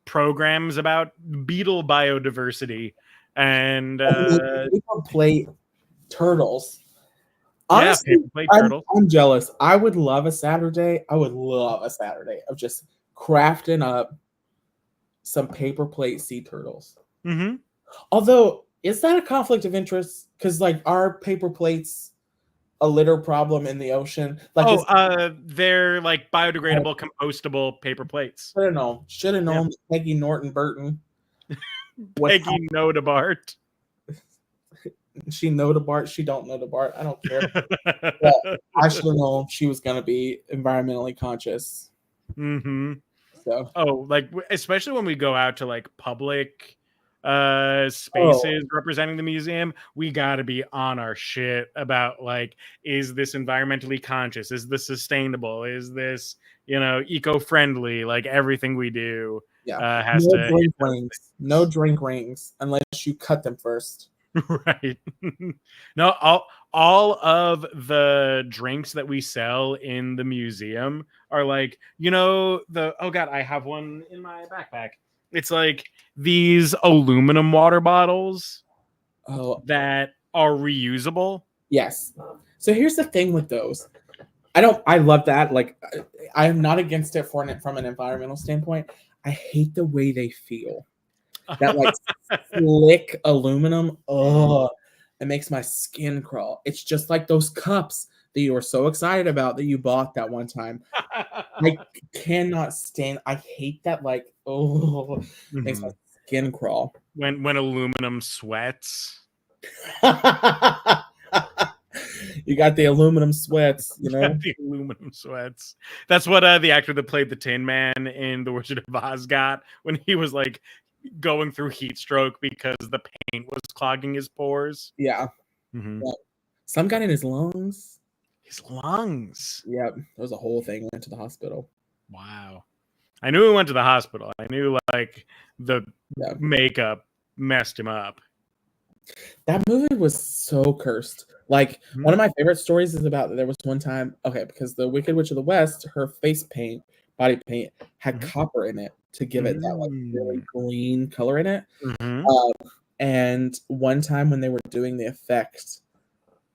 programs about beetle biodiversity and paper plate turtles. yeah, Honestly, paper plate turtles. I'm jealous. I would love a Saturday. I would love a Saturday of just crafting up some paper plate sea turtles. Mm-hmm. Although, is that a conflict of interest? Because like, are paper plates a litter problem in the ocean? Like, they're like biodegradable, compostable paper plates. I don't know. Should have known Peggy Norton Burton. Peggy Nodabart. She know the Bart. She don't know the Bart. I don't care. But I should have known she was gonna be environmentally conscious. Mm-hmm. So, like especially when we go out to like public spaces representing the museum, we got to be on our shit about like, is this environmentally conscious? Is this sustainable? Is this, eco-friendly? Like everything we do has no to drink rings. No drink rings unless you cut them first. Right. No, all of the drinks that we sell in the museum are like, oh god, I have one in my backpack. It's like these aluminum water bottles that are reusable. Yes. So here's the thing with those. I love that. Like, I am not against it from an environmental standpoint. I hate the way they feel. That like slick aluminum, it makes my skin crawl. It's just like those cups that you were so excited about that you bought that one time. I cannot stand. I hate that. Like, makes my skin crawl. When aluminum sweats. You got the aluminum sweats, The aluminum sweats. That's what the actor that played the Tin Man in The Wizard of Oz got when he was like going through heat stroke because the paint was clogging his pores. Yeah. Mm-hmm. Yeah. Some got in his lungs. His lungs. Yep. There was a whole thing. Went to the hospital. Wow. I knew he went to the hospital. I knew like the makeup messed him up. That movie was so cursed. Like, one of my favorite stories is about there was one time, because the Wicked Witch of the West, her body paint, had copper in it to give it that like really green color in it. And one time when they were doing the effect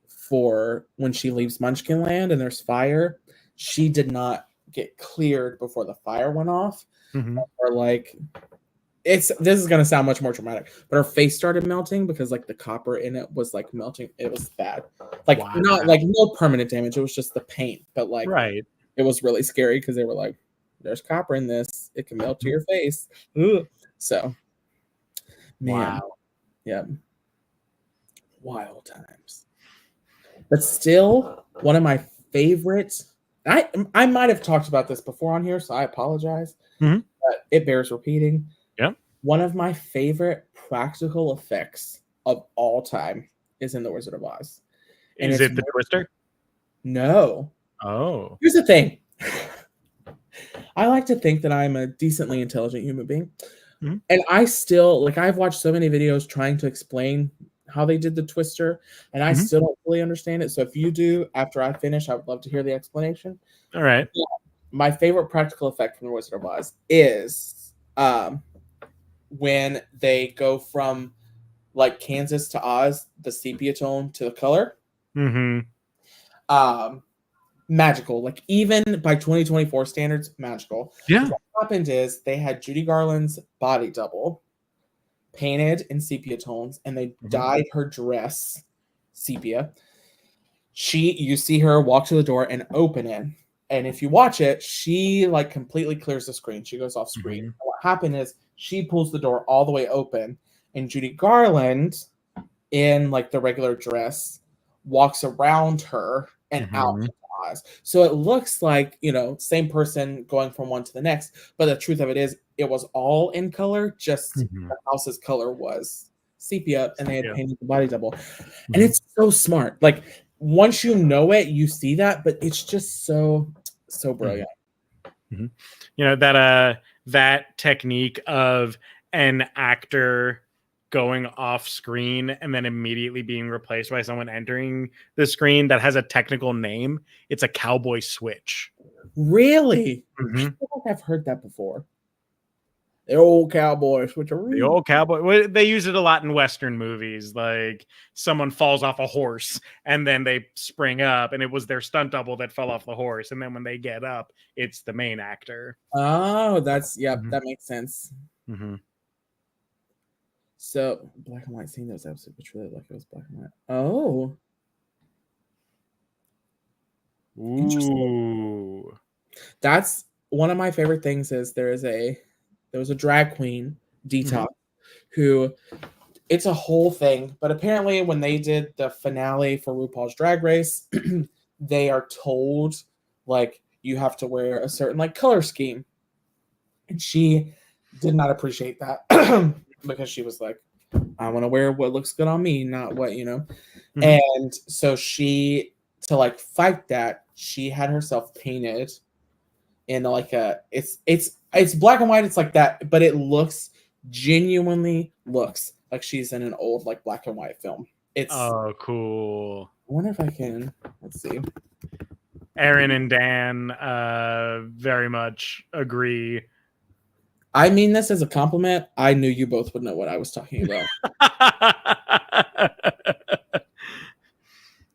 for when she leaves Munchkin Land and there's fire, she did not get cleared before the fire went off. Or like, this is gonna sound much more dramatic, but her face started melting because like the copper in it was like melting. It was bad. Like, not like no permanent damage, it was just the paint, but like it was really scary because they were like, there's copper in this, it can melt to your face. Ugh. So man, wild times. But still, one of my favorites. I might have talked about this before on here, so I apologize. But it bears repeating. One of my favorite practical effects of all time is in The Wizard of Oz. And is it the Twister? No. Oh. Here's the thing. I like to think that I'm a decently intelligent human being. And I still, like, I've watched so many videos trying to explain how they did the Twister, and I still don't fully understand it. So if you do, after I finish, I would love to hear the explanation. All right. My favorite practical effect from The Wizard of Oz is when they go from like Kansas to Oz, the sepia tone to the color. Magical. Like, even by 2024 standards, magical. Yeah. What happened is they had Judy Garland's body double painted in sepia tones, and they dyed her dress sepia. You see her walk to the door and open it. And if you watch it, she like completely clears the screen. She goes off screen. And what happened is she pulls the door all the way open, and Judy Garland, in like the regular dress, walks around her and out to Oz. So it looks like, same person going from one to the next. But the truth of it is, it was all in color, just the house's color was sepia, and they had painted the body double. And it's so smart. Like, once you know it, you see that, but it's just so brilliant. That technique of an actor going off screen and then immediately being replaced by someone entering the screen that has a technical name. It's a cowboy switch. Really? I feel like I've heard that before. The old cowboys, which are The old cowboy. They use it a lot in Western movies. Like someone falls off a horse and then they spring up, and it was their stunt double that fell off the horse. And then when they get up, it's the main actor. Oh, that makes sense. Mm-hmm. So black and white scene those episodes, which really like it was black and white. Oh, Ooh. That's one of my favorite things. Is there was a drag queen, Detox, who it's a whole thing. But apparently, when they did the finale for RuPaul's Drag Race, they are told like you have to wear a certain like color scheme, and she did not appreciate that because she was like, I want to wear what looks good on me, not what And so she, to like fight that, she had herself painted in like it's black and white. It's like that, but it genuinely looks like she's in an old like black and white film. It's cool. I wonder if I can. Let's see. Aaron and Dan very much agree. I mean this as a compliment. I knew you both would know what I was talking about.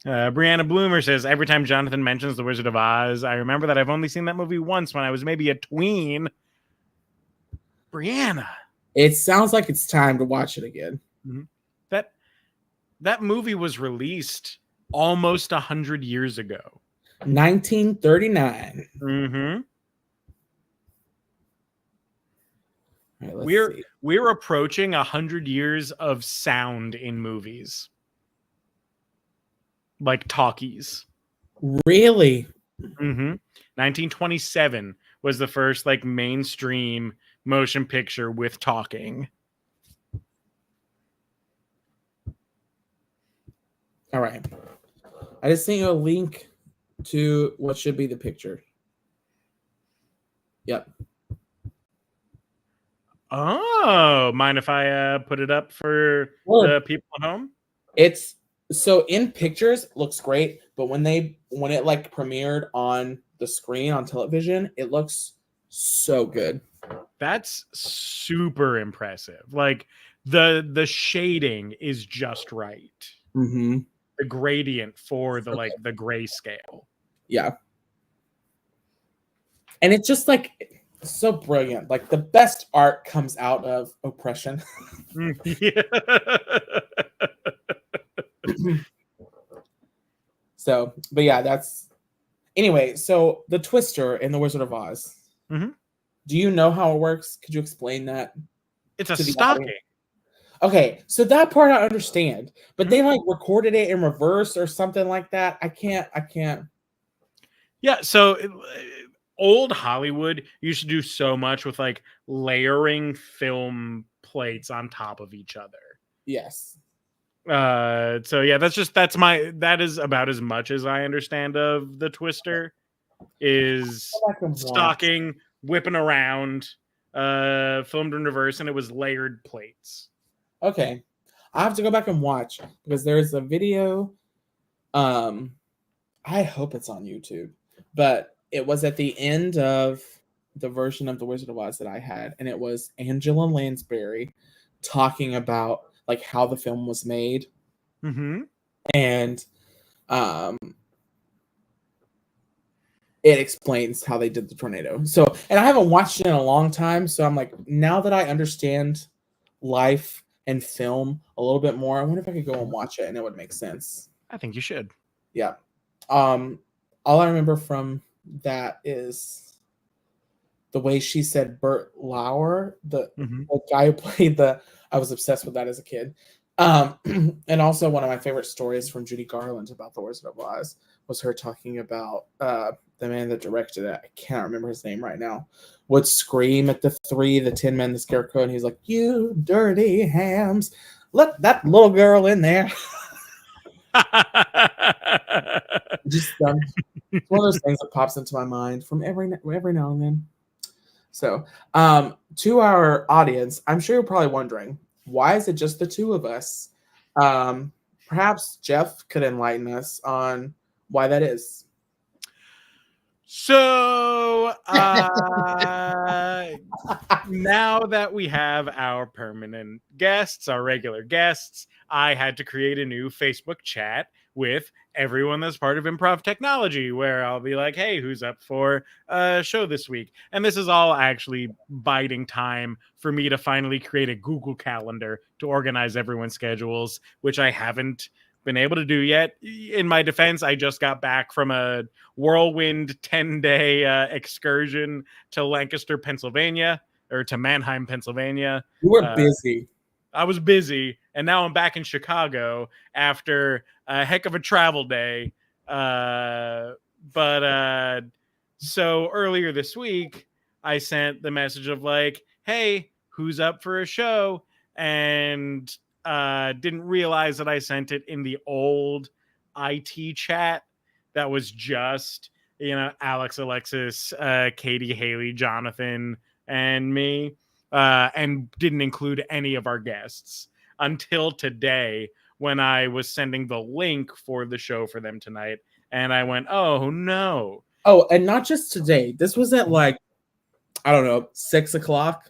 Brianna Bloomer says, every time Jonathan mentions The Wizard of Oz, I remember that I've only seen that movie once when I was maybe a tween. Brianna. It sounds like it's time to watch it again. Mm-hmm. That movie was released almost 100 years ago. 1939. Mm-hmm. Right, we're approaching 100 years of sound in movies. Like talkies. Really? Mm-hmm. 1927 was the first like mainstream motion picture with talking. All right. I just sent you a link to what should be the picture. Yep. Oh, mind if I put it up for the people at home? It's so in pictures looks great, but when it like premiered on the screen on television, it looks so good. That's super impressive. Like the shading is just right. Mm-hmm. The gradient for the like the grayscale. Yeah. And it's just like so brilliant. Like the best art comes out of oppression. Yeah. So, but yeah, that's anyway. So the twister in The Wizard of Oz. Mm-hmm. Do you know how it works? Could you explain that? It's a stocking. Okay, so that part I understand, but they like recorded it in reverse or something like that. I can't. Yeah, so old Hollywood used to do so much with like layering film plates on top of each other. Yes. So yeah, that is about as much as I understand of the twister is stocking, whipping around, filmed in reverse, and it was layered plates. Okay. I have to go back and watch because there's a video. I hope it's on YouTube, but it was at the end of the version of The Wizard of Oz that I had, and it was Angela Lansbury talking about like how the film was made. Mm-hmm. And it explains how they did the tornado. So, and I haven't watched it in a long time, so I'm like, now that I understand life and film a little bit more, I wonder if I could go and watch it and it would make sense. I think you should. Yeah. All I remember from that is the way she said Bert Lauer, the guy who played I was obsessed with that as a kid. And also one of my favorite stories from Judy Garland about The Wizard of Oz was her talking about the man that directed it. I can't remember his name right now. Would scream at the Tin Men, the Scarecrow, and he's like, "You dirty hams, let that little girl in there." Just it's one of those things that pops into my mind from every now and then. So, to our audience, I'm sure you're probably wondering, why is it just the two of us? Perhaps Jeff could enlighten us on why that is. So now that we have our permanent guests, our regular guests, I had to create a new Facebook chat with everyone that's part of Improv Technology, where I'll be like, hey, who's up for a show this week? And this is all actually biding time for me to finally create a Google Calendar to organize everyone's schedules, which I haven't been able to do yet. In my defense, I just got back from a whirlwind 10-day excursion to Lancaster, Pennsylvania, or to Mannheim, Pennsylvania. You were busy. I was busy, and now I'm back in Chicago after a heck of a travel day. So earlier this week, I sent the message of like, hey, who's up for a show? And didn't realize that I sent it in the old IT chat that was just, Alex, Alexis, Katie, Haley, Jonathan, and me, and didn't include any of our guests until today when I was sending the link for the show for them tonight. And I went, oh, no. Oh, and not just today. This was at like, I don't know, 6 o'clock.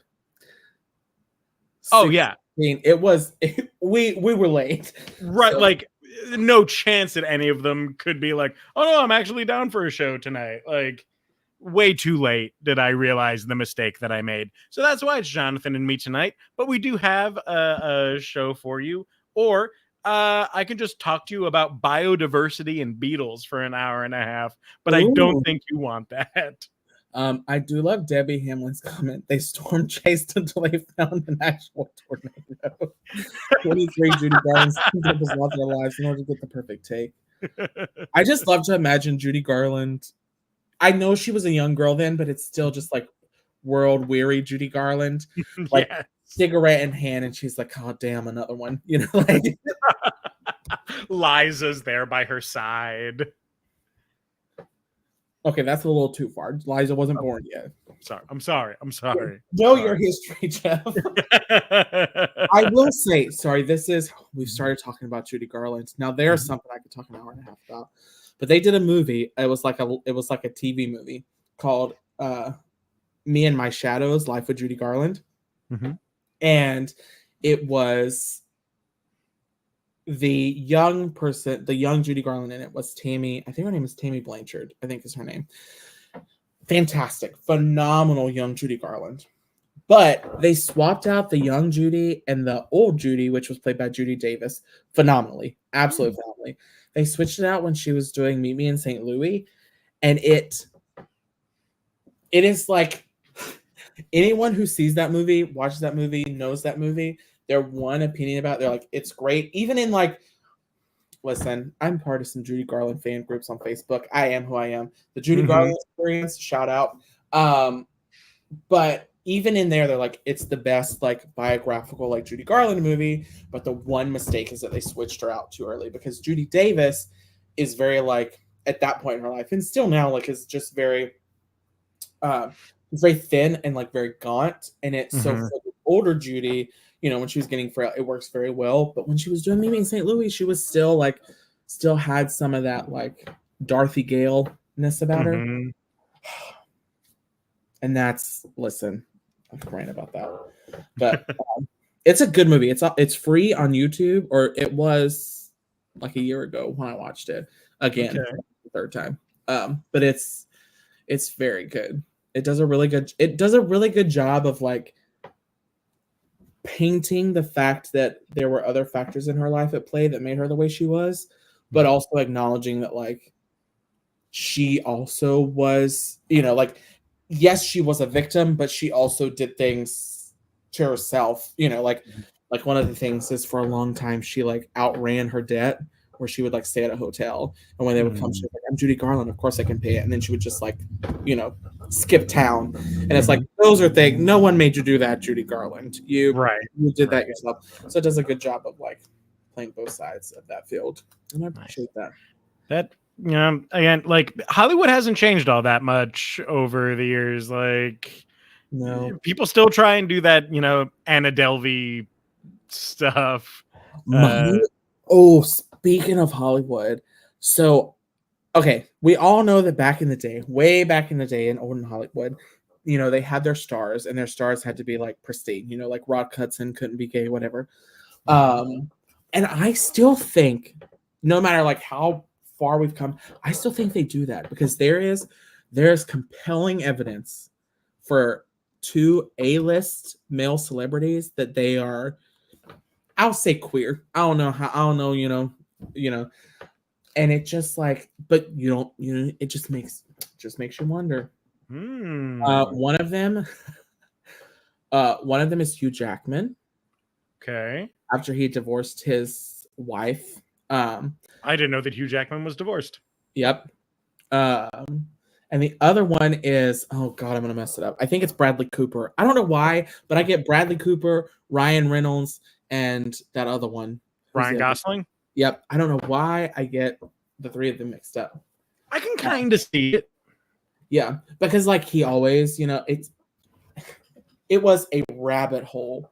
Oh, yeah. It was, we were late. Right. So, like, no chance that any of them could be like, oh, no, I'm actually down for a show tonight. Like, way too late did I realize the mistake that I made. So that's why it's Jonathan and me tonight. But we do have a show for you. Or I can just talk to you about biodiversity and beetles for an hour and a half. But I don't think you want that. I do love Debbie Hamlin's comment. They storm chased until they found an actual tornado. 23 Judy Garland's lost their lives in order to get the perfect take. I just love to imagine Judy Garland. I know she was a young girl then, but it's still just like world weary Judy Garland. Like yes. Cigarette in hand, and she's like, oh damn, another one. Like Liza's there by her side. Okay, that's a little too far. Liza wasn't born yet. I'm sorry. Know your history, Jeff. I will say, we've started talking about Judy Garland. Now there's something I could talk an hour and a half about. But they did a movie. It was like a TV movie called Me and My Shadows, Life with Judy Garland. Mm-hmm. And it was the young Judy Garland in it was Tammy. I think her name is Tammy Blanchard. I think is her name. Fantastic, phenomenal young Judy Garland. But they swapped out the young Judy and the old Judy, which was played by Judy Davis, phenomenally, absolutely phenomenally. They switched it out when she was doing Meet Me in St. Louis, and it is like anyone who sees that movie, watches that movie, knows that movie. Their one opinion about it, they're like, it's great. Even in like, listen, I'm part of some Judy Garland fan groups on Facebook. I am who I am. The Judy Garland Experience, shout out. But even in there, they're like, it's the best like biographical like Judy Garland movie. But the one mistake is that they switched her out too early because Judy Davis is very like at that point in her life and still now like is just very, it's very thin and like very gaunt. And it's so for the older Judy, when she was getting frail, it works very well. But when she was doing Meet Me in St. Louis, she was still had some of that like Dorothy Gale-ness about her. And listen, I'm crying about that. But it's a good movie. It's free on YouTube, or it was like a year ago when I watched it again for the third time. But it's very good. It does a really good job of like painting the fact that there were other factors in her life at play that made her the way she was, but also acknowledging that like she also was, like yes, she was a victim, but she also did things to herself, like one of the things is for a long time she like outran her debt where she would like stay at a hotel, and when they would come, she was like, I'm Judy Garland, of course I can pay it, and then she would just like skip town, and it's like those are things no one made you do that, Judy Garland. You did that yourself. So it does a good job of like playing both sides of that field, and I appreciate that. Again, like Hollywood hasn't changed all that much over the years. Like, no, people still try and do that, Anna Delvey stuff. Speaking of Hollywood, so Okay, we all know that back in the day, way back in the day in olden Hollywood, they had their stars, and their stars had to be like pristine. Like Rock Hudson couldn't be gay, whatever. And I still think, no matter like how far we've come, I still think they do that because there is compelling evidence for two A-list male celebrities that they are, I'll say queer. I don't know how. I don't know. And it just like, but you don't. It just makes you wonder. One of them is Hugh Jackman. Okay. After he divorced his wife. I didn't know that Hugh Jackman was divorced. Yep. And the other one is, oh God, I'm going to mess it up. I think it's Bradley Cooper. I don't know why, but I get Bradley Cooper, Ryan Reynolds, and that other one. Ryan Gosling? Yep. I don't know why I get the three of them mixed up. I can kind of see it. Yeah. Because like he always, it was a rabbit hole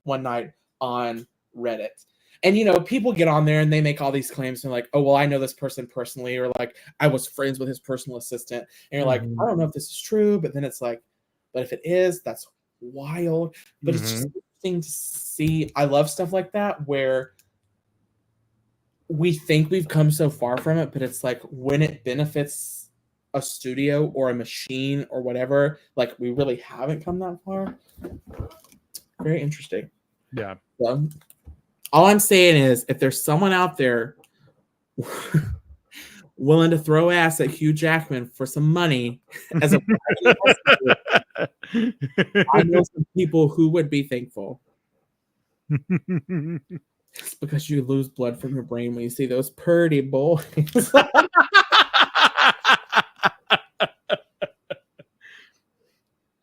one night on Reddit. And people get on there and they make all these claims and like, oh well, I know this person personally, or like I was friends with his personal assistant. And you're like, I don't know if this is true, but then it's like, but if it is, that's wild. But it's just interesting to see. I love stuff like that where we think we've come so far from it, but it's like when it benefits a studio or a machine or whatever, like we really haven't come that far. Very interesting. Yeah. So, all I'm saying is, if there's someone out there willing to throw ass at Hugh Jackman for some money, as a I know some people who would be thankful. It's because you lose blood from your brain when you see those pretty boys.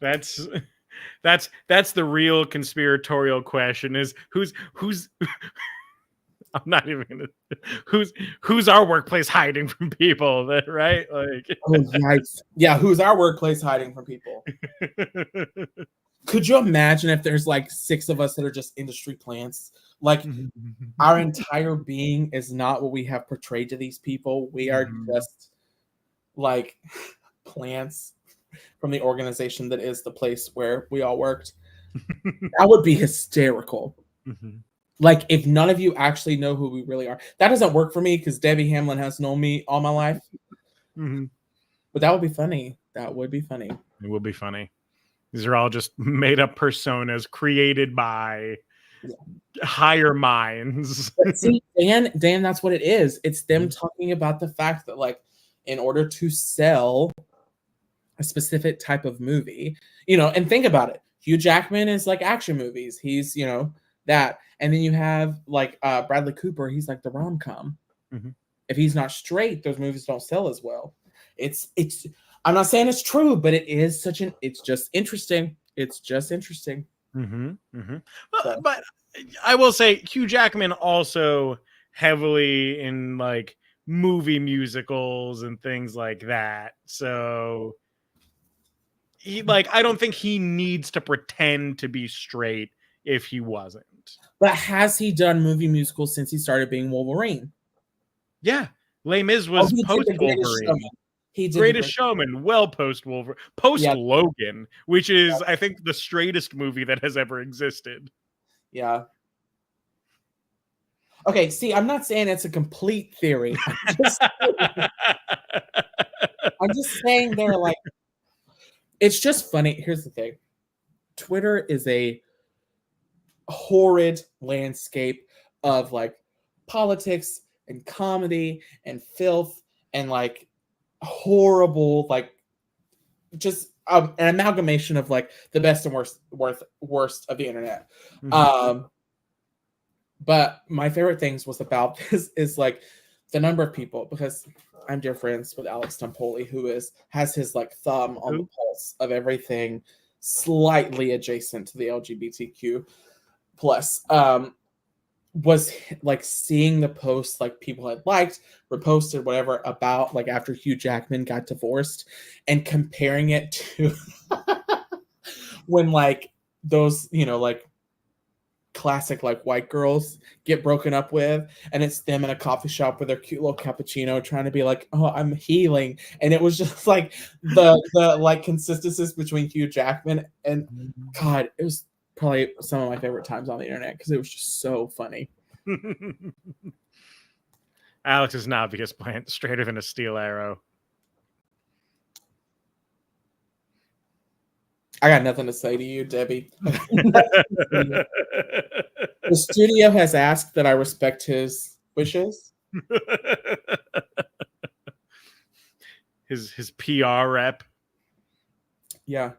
That's the real conspiratorial question: is who's I'm not even gonna who's our workplace hiding from people, that right? Like, oh yikes. Yeah, who's our workplace hiding from people? Could you imagine if there's like 6 of us that are just industry plants? Like our entire being is not what we have portrayed to these people. We are just like plants from the organization that is the place where we all worked. That would be hysterical. Like if none of you actually know who we really are. That doesn't work for me because Debbie Hamlin has known me all my life. But that would be funny. That would be funny. It would be funny. These are all just made up personas created by higher minds. But see, Dan, that's what it is. It's them talking about the fact that like in order to sell a specific type of movie, and think about it. Hugh Jackman is like action movies. He's, that. And then you have like Bradley Cooper. He's like the rom-com. If he's not straight, those movies don't sell as well. It's I'm not saying it's true, but it is it's just interesting. It's just interesting. But I will say Hugh Jackman also heavily in like movie musicals and things like that. So I don't think he needs to pretend to be straight if he wasn't. But has he done movie musicals since he started being Wolverine? Yeah. Les Mis was post Wolverine. He did Greatest Showman, well post Wolverine, post Logan, which is I think the straightest movie that has ever existed. Yeah. Okay, see, I'm not saying it's a complete theory. I'm just saying they're like, it's just funny. Here's the thing. Twitter is a horrid landscape of like politics and comedy and filth and like horrible, like just an amalgamation of like the best and worst of the internet. But my favorite things was about this is like the number of people, because I'm dear friends with Alex Tompoli, who has his like thumb on the pulse of everything slightly adjacent to the LGBTQ plus. Was like seeing the posts like people had liked, reposted, whatever, about like after Hugh Jackman got divorced and comparing it to when like those, like classic like white girls get broken up with, and it's them in a coffee shop with their cute little cappuccino trying to be like, oh, I'm healing. And it was just like the like consistencies between Hugh Jackman and God, it was probably some of my favorite times on the internet because it was just so funny. Alex's obvious plant straighter than a steel arrow. I got nothing to say to you, Debbie. The studio has asked that I respect his wishes. His PR rep. Yeah.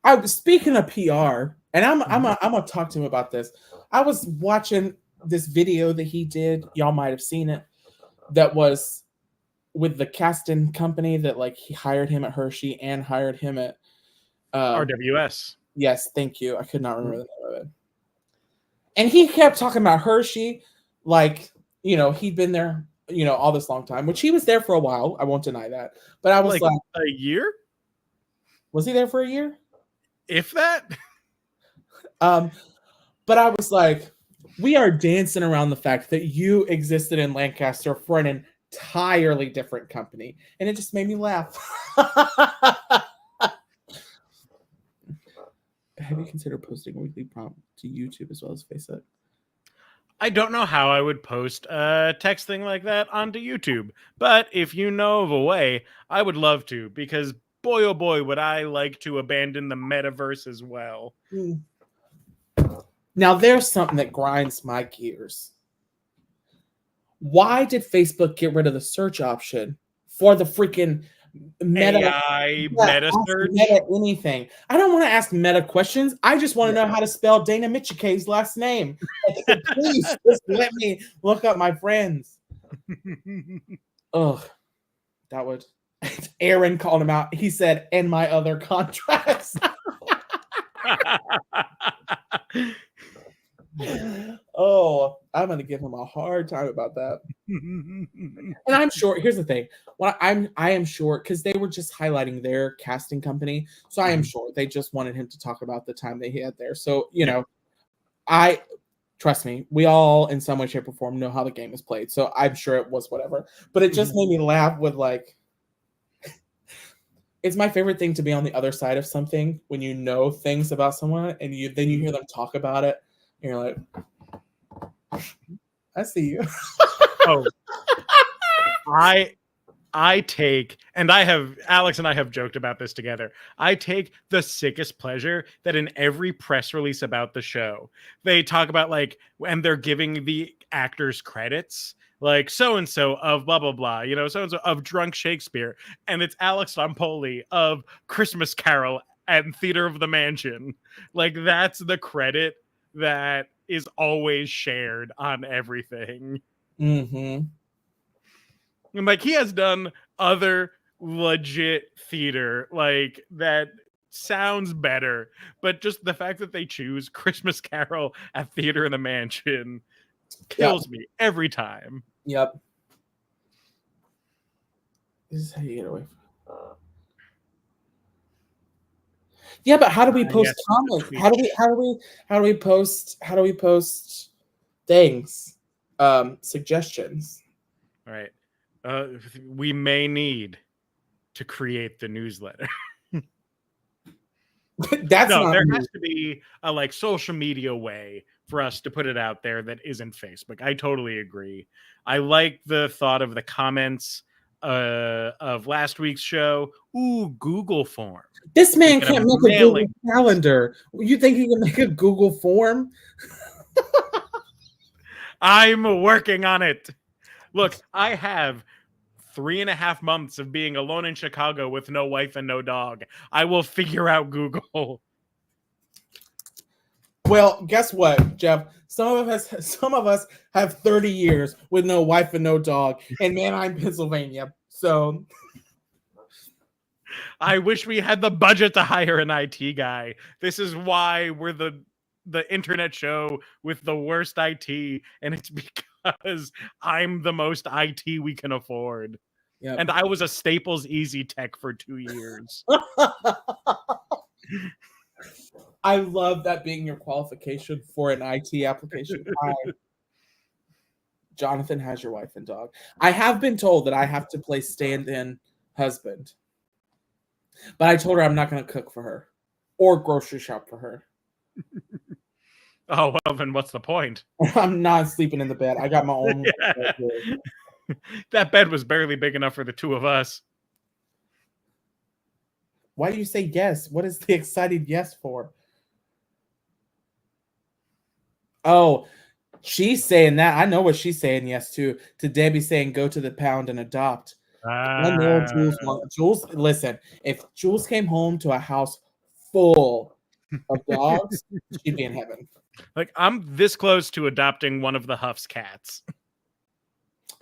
I was speaking of PR, and I'm gonna talk to him about this. I was watching this video that he did. Y'all might have seen it. That was with the casting company that like he hired him at Hershey and hired him at RWS. Yes, thank you. I could not remember the name of it. And he kept talking about Hershey, like, you know, he'd been there, you know, all this long time, which he was there for a while. I won't deny that. But I was like a year? Was he there for a year? If that? But I was like, we are dancing around the fact that you existed in Lancaster for an entirely different company. And it just made me laugh. Have you considered posting a weekly prompt to YouTube as well as Facebook? I don't know how I would post a text thing like that onto YouTube. But if you know of a way, I would love to, because boy, oh boy, would I like to abandon the metaverse as well. Now, there's something that grinds my gears. Why did Facebook get rid of the search option for the freaking meta search? Meta anything? I don't want to ask meta questions. I just want to know how to spell Dana Michike's last name. Please just let me look up my friends. Ugh, that would. Aaron called him out. He said, "And my other contracts." Oh, I'm gonna give him a hard time about that. And I'm sure. Here's the thing: I am sure because they were just highlighting their casting company, so I am sure they just wanted him to talk about the time that he had there. So you know, I trust me, we all in some way, shape, or form know how the game is played. So I'm sure it was whatever. But it just made me laugh with like. It's my favorite thing to be on the other side of something when you know things about someone and then you hear them talk about it and you're like, I see you. Oh, I take, and Alex and I have joked about this together. I take the sickest pleasure that in every press release about the show, they talk about like, and they're giving the actors credits, like so-and-so of blah, blah, blah, you know, so-and-so of Drunk Shakespeare. And it's Alex Lampoli of Christmas Carol and Theater of the Mansion. Like, that's the credit that is always shared on everything. Mm-hmm. And like, he has done other legit theater like that sounds better, but just the fact that they choose Christmas Carol at Theater in the Mansion kills me every time. Yep. This is how you get away from it. Yeah, but how do we post comments? How do we post things? Suggestions. All right. We may need to create the newsletter. There has to be a like social media way for us to put it out there that isn't Facebook. I totally agree. I like the thought of the comments of last week's show. Ooh, Google form. This man can't make a Google calendar. You think he can make a Google form? I'm working on it. Look, I have 3.5 months of being alone in Chicago with no wife and no dog. I will figure out Google. Well, guess what, Jeff? Some of us have 30 years with no wife and no dog, and man, I'm Pennsylvania. So I wish we had the budget to hire an IT guy. This is why we're the internet show with the worst IT, and it's because I'm the most IT we can afford. Yep. And I was a Staples Easy Tech for 2 years. I love that being your qualification for an IT application. Hi, Jonathan has your wife and dog. I have been told that I have to play stand-in husband, but I told her I'm not going to cook for her or grocery shop for her. Oh, well, then what's the point? I'm not sleeping in the bed. I got my own. That bed was barely big enough for the two of us. Why do you say yes? What is the excited yes for? Oh, she's saying that. I know what she's saying yes to Debbie saying go to the pound and adopt. I know Jules. Listen, if Jules came home to a house full of dogs, she'd be in heaven. Like, I'm this close to adopting one of the Huff's cats.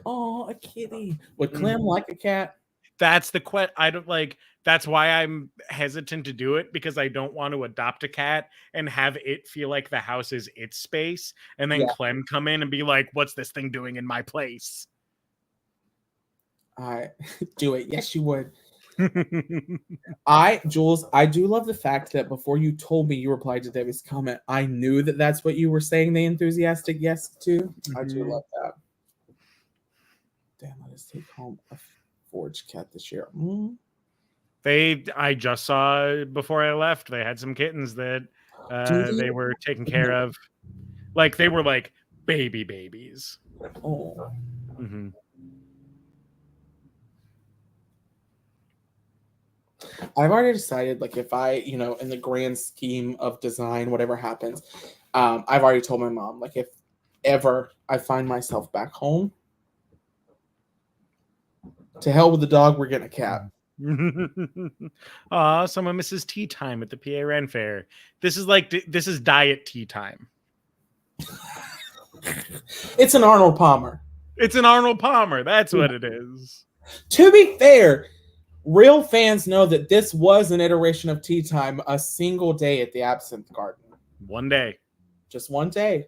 Oh, a kitty. Would Clem like a cat? That's the question. I don't like. That's why I'm hesitant to do it, because I don't want to adopt a cat and have it feel like the house is its space, and then Clem come in and be like, "What's this thing doing in my place?" I do it. Yes, you would. Jules, I do love the fact that before you told me you replied to Debbie's comment, I knew that that's what you were saying the enthusiastic yes to. I do love that. Damn, let us take home a forged cat this year. I just saw before I left, they had some kittens that they were taking care of. Like, they were like babies. Oh. I've already decided, like, if I, in the grand scheme of design, whatever happens, I've already told my mom, like, if ever I find myself back home, to hell with the dog, we're getting a cat. Aw, someone misses tea time at the PA Ren Fair. This is diet tea time. It's an Arnold Palmer. It's an Arnold Palmer. That's what it is. To be fair, real fans know that this was an iteration of Tea Time, a single day at the Absinthe Garden. One day. Just one day.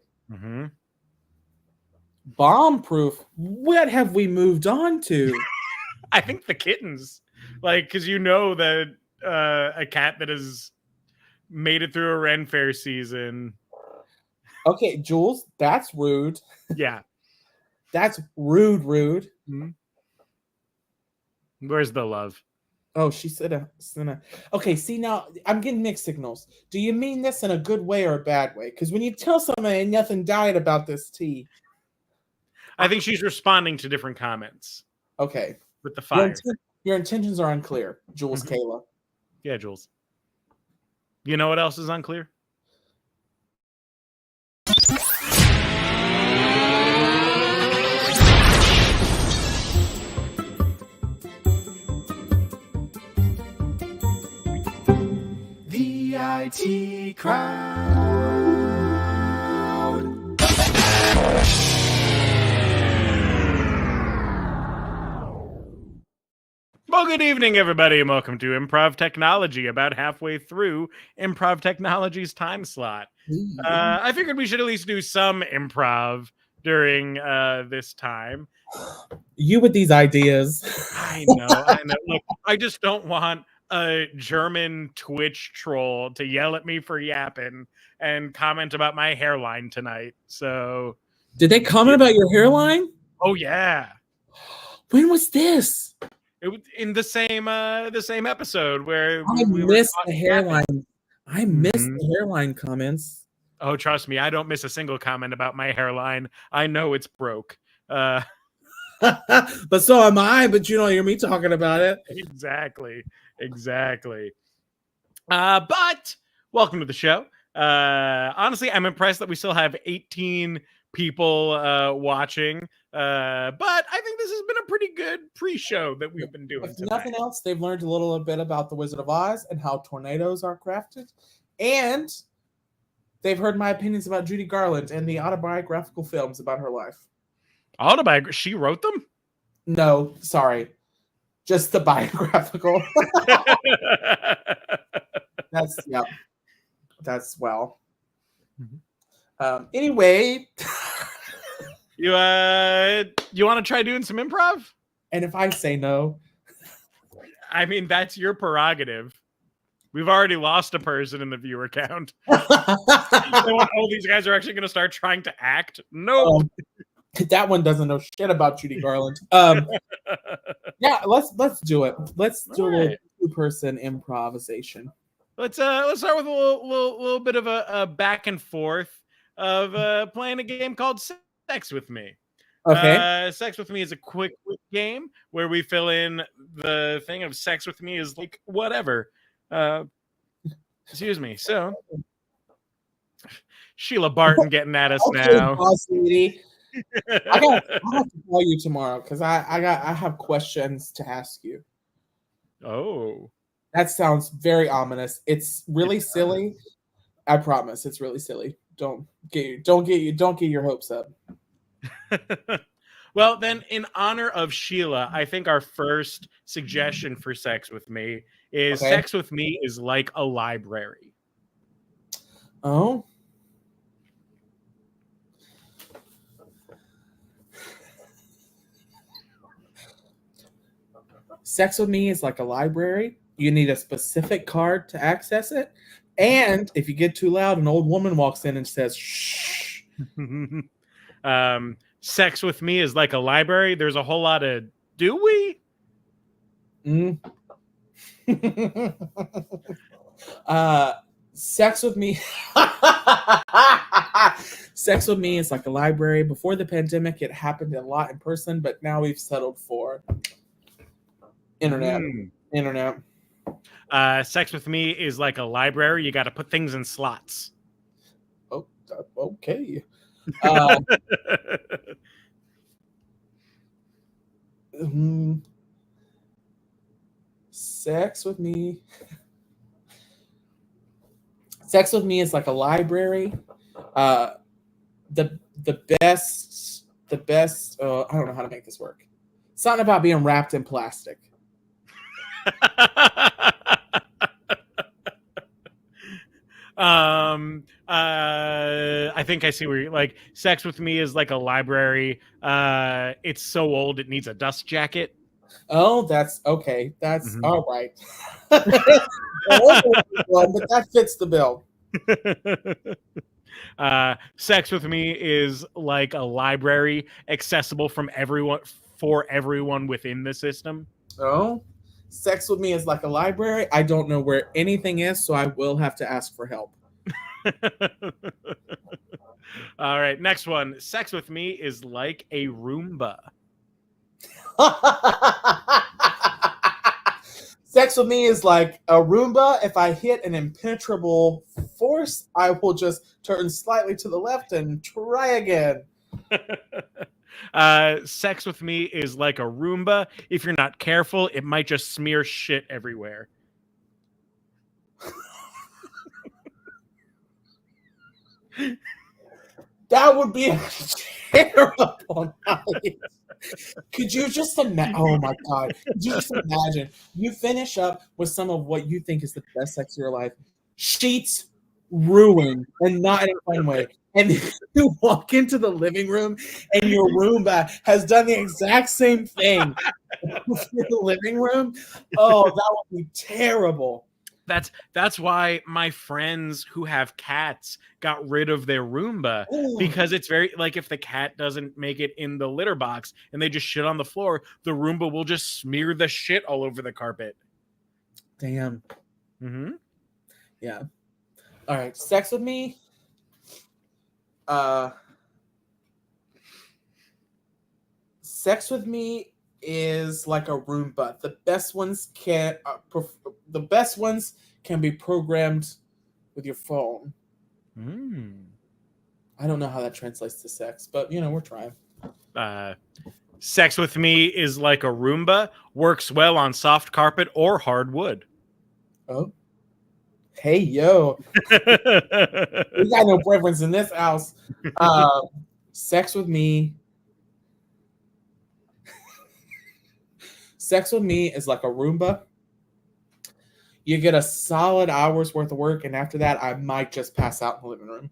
Bomb proof. What have we moved on to? I think the kittens. Like, because that a cat that has made it through a Ren Fair season. Okay, Jules, that's rude. Yeah. That's rude. Where's the love? Oh, she said okay, see, now I'm getting mixed signals. Do you mean this in a good way or a bad way? Because when you tell somebody nothing died about this tea. I think she's responding to different comments. Okay. With the fire. Your intentions are unclear, Jules Kayla. Yeah, Jules. You know what else is unclear? The IT crowd. Well, good evening, everybody, and welcome to Improv Technology, about halfway through Improv Technology's time slot. I figured we should at least do some improv during this time. You with these ideas. I know. Look, I just don't want a German Twitch troll to yell at me for yapping and comment about my hairline tonight. So, did they comment about your hairline? Oh, yeah. When was this? It was in the same episode where I missed the hairline. I missed the hairline comments. Oh, trust me, I don't miss a single comment about my hairline. I know it's broke. But so am I. But you don't hear me talking about it. Exactly. But welcome to the show. Honestly, I'm impressed that we still have 18 people watching. But I think this has been a pretty good pre-show that we've been doing. If nothing else, they've learned a little bit about the Wizard of Oz and how tornadoes are crafted, and they've heard my opinions about Judy Garland and the autobiographical films about her life. Autobiography? She wrote them? No, sorry, just the biographical. That's well. Anyway. You want to try doing some improv? And if I say no, I mean, that's your prerogative. We've already lost a person in the viewer count. Oh, these guys are actually going to start trying to act. Nope. That one doesn't know shit about Judy Garland. Yeah, let's do it. Let's do a little 2-person improvisation. Let's start with a little bit of a back and forth of playing a game called Sex with Me. Okay. Sex with Me is a quick game where we fill in the thing of sex with me is like whatever. Excuse me. So Sheila Barton getting at us now. Boss lady. I have to call you tomorrow because I have questions to ask you. Oh, that sounds very ominous. It's really silly. I promise, it's really silly. Don't get your hopes up. Well, then, in honor of Sheila, I think our first suggestion for Sex with Me is Sex with Me is like a library. Oh. Sex with Me is like a library. You need a specific card to access it. And if you get too loud, an old woman walks in and says, shh. Sex with Me is like a library. There's a whole lot of, do we? Sex with Me. Sex with Me is like a library. Before the pandemic, it happened a lot in person, but now we've settled for internet. Sex with Me is like a library. You got to put things in slots. Oh, okay. Sex with Me. Sex with Me is like a library. The best. I don't know how to make this work. Something about being wrapped in plastic. I think I see where you're like. Sex with Me is like a library. It's so old it needs a dust jacket. Oh, that's okay. That's all right. But that fits the bill. Sex with Me is like a library accessible for everyone within the system. Oh, Sex with Me is like a library. I don't know where anything is, so I will have to ask for help. All right, next one. Sex with Me is like a Roomba. Sex with Me is like a Roomba. If I hit an impenetrable force, I will just turn slightly to the left and try again. Sex with Me is like a Roomba. If you're not careful, it might just smear shit everywhere. That would be a terrible night. Could you just imagine? Oh my God. Could you just imagine? You finish up with some of what you think is the best sex of your life. Sheets ruined, and not in a fun way. And you walk into the living room and your Roomba has done the exact same thing in the living room. Oh, that would be terrible. That's why my friends who have cats got rid of their Roomba. Ooh. Because it's very like if the cat doesn't make it in the litter box and they just shit on the floor, the Roomba will just smear the shit all over the carpet. Damn. Mm-hmm. Yeah. All right. Sex with Me. Sex with Me is like a Roomba. The best ones can be programmed with your phone. I don't know how that translates to sex, but we're trying. Sex with Me is like a Roomba, works well on soft carpet or hard wood. Oh. Hey, yo. We got no preference in this house. Sex with Me. Sex with Me is like a Roomba. You get a solid hour's worth of work, and after that, I might just pass out in the living room.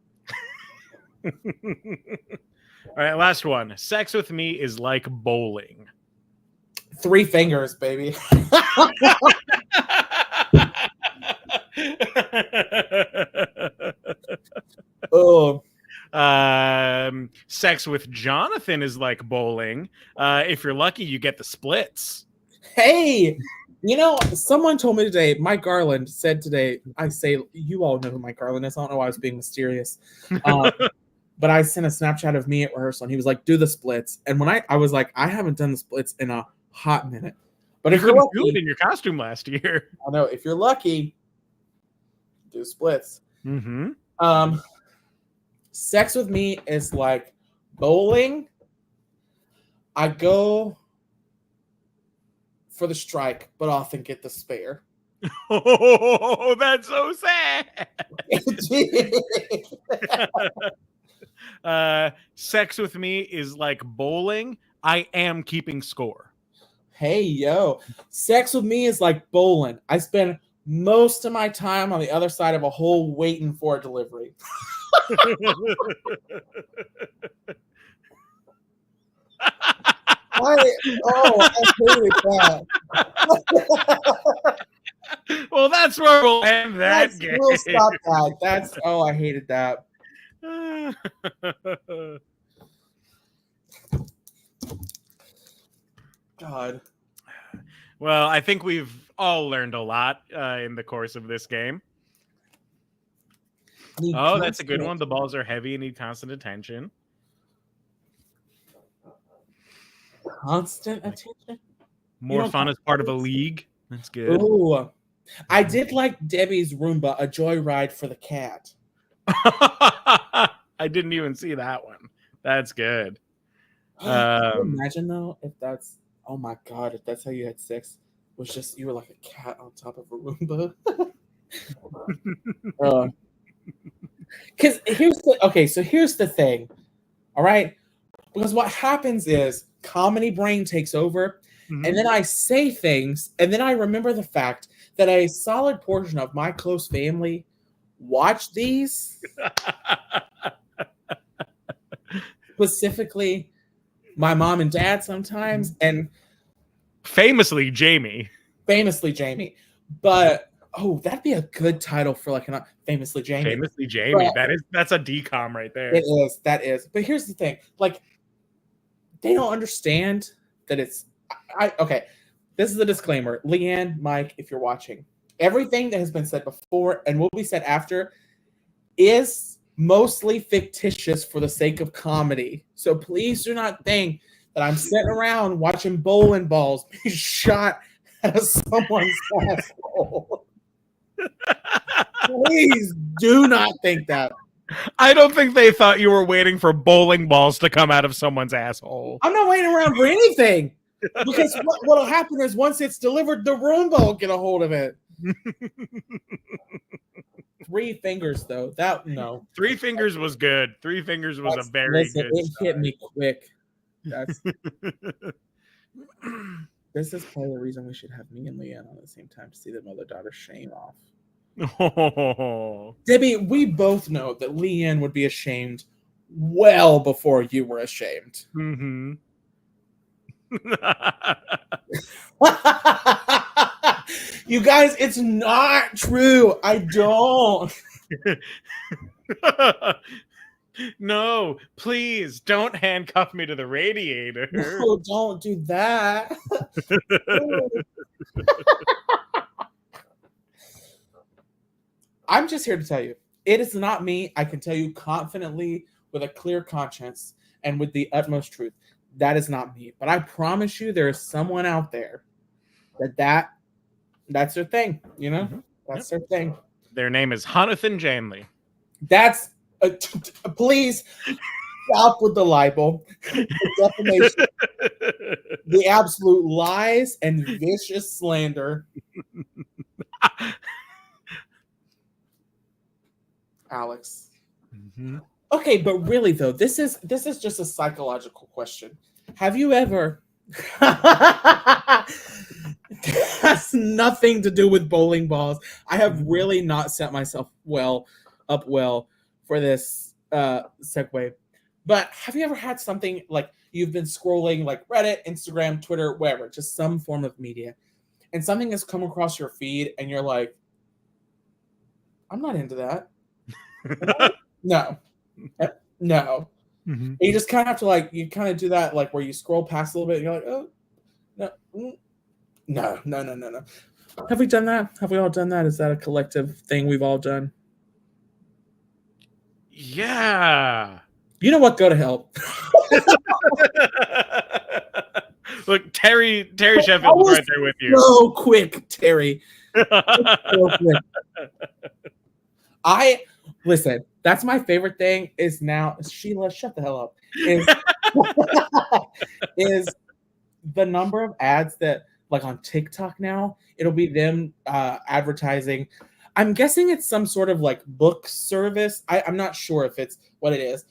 All right, last one. Sex with Me is like bowling. 3 fingers, baby. Oh, Sex with Jonathan is like bowling. If you're lucky, you get the splits. hey, someone told me today, Mike Garland said today, I say, you all know who Mike Garland is. I don't know why I was being mysterious. But I sent a Snapchat of me at rehearsal, and he was like, do the splits. And when I was like, I haven't done the splits in a hot minute. But if you're do lucky, it in your costume last year. I know, if you're lucky, do splits. Mm-hmm. Sex with me is like bowling. I go for the strike, but often get the spare. Oh, that's so sad. Sex with me is like bowling. I am keeping score. Hey, yo. Sex with me is like bowling. I spend most of my time on the other side of a hole waiting for a delivery. I hated that. Well, that's where we'll end that game. We'll stop that. I hated that. God. Well, I think we've all learned a lot in the course of this game. Oh, that's a good one. The balls are heavy and need constant attention. Constant attention? More fun as part of a league. That's good. Ooh. I did like Debbie's Roomba, a joyride for the cat. I didn't even see that one. That's good. Can you imagine though if that's, oh my God, if that's how you had sex, was just you were like a cat on top of a Roomba. Because here's the thing, all right? Because what happens is comedy brain takes over, and then I say things, and then I remember the fact that a solid portion of my close family watch these. Specifically, my mom and dad sometimes, and famously Jamie. But that'd be a good title for like an Famously Jamie. Famously Jamie. But that's a decom right there. It is. That is. But here's the thing: like, they don't understand that it's. Okay. This is a disclaimer, Leanne, Mike, if you're watching, everything that has been said before and will be said after is mostly fictitious for the sake of comedy. So please do not think that I'm sitting around watching bowling balls be shot out of someone's asshole. Please do not think that. I don't think they thought you were waiting for bowling balls to come out of someone's asshole. I'm not waiting around for anything. Because what'll happen is once it's delivered, the Roomba will get a hold of it. 3 fingers, though. No. 3 fingers was good. 3 fingers was a very good. It hit me quick. This is probably the reason we should have me and Leanne on the same time to see the mother-daughter shame off. Oh. Debbie, we both know that Leanne would be ashamed well before you were ashamed. Mm-hmm. You guys, it's not true. I don't. No, please don't handcuff me to the radiator. No, don't do that. I'm just here to tell you, it is not me. I can tell you confidently with a clear conscience and with the utmost truth. That is not me. But I promise you there is someone out there that's their thing, you know? Mm-hmm. That's their thing. Their name is Jonathan Janley. That's please stop with the libel, the defamation, the absolute lies and vicious slander. Alex. Mm-hmm. Okay, but really though, this is just a psychological question. Have you ever has nothing to do with bowling balls. I have really not set myself up well for this segue. But have you ever had something like you've been scrolling like Reddit, Instagram, Twitter, whatever, just some form of media, and something has come across your feed and you're like, I'm not into that. No. No. Mm-hmm. You just kind of have to like, you kind of do that like where you scroll past a little bit and you're like, oh, no. Have we done that? Have we all done that? Is that a collective thing we've all done? Yeah. You know what? Go to hell. Look, Terry Sheffield was right there with you. So quick, Terry. So quick. Listen, that's my favorite thing is now, Sheila, shut the hell up. Is the number of ads that like on TikTok now, it'll be them advertising. I'm guessing it's some sort of like book service. I'm not sure if it's what it is,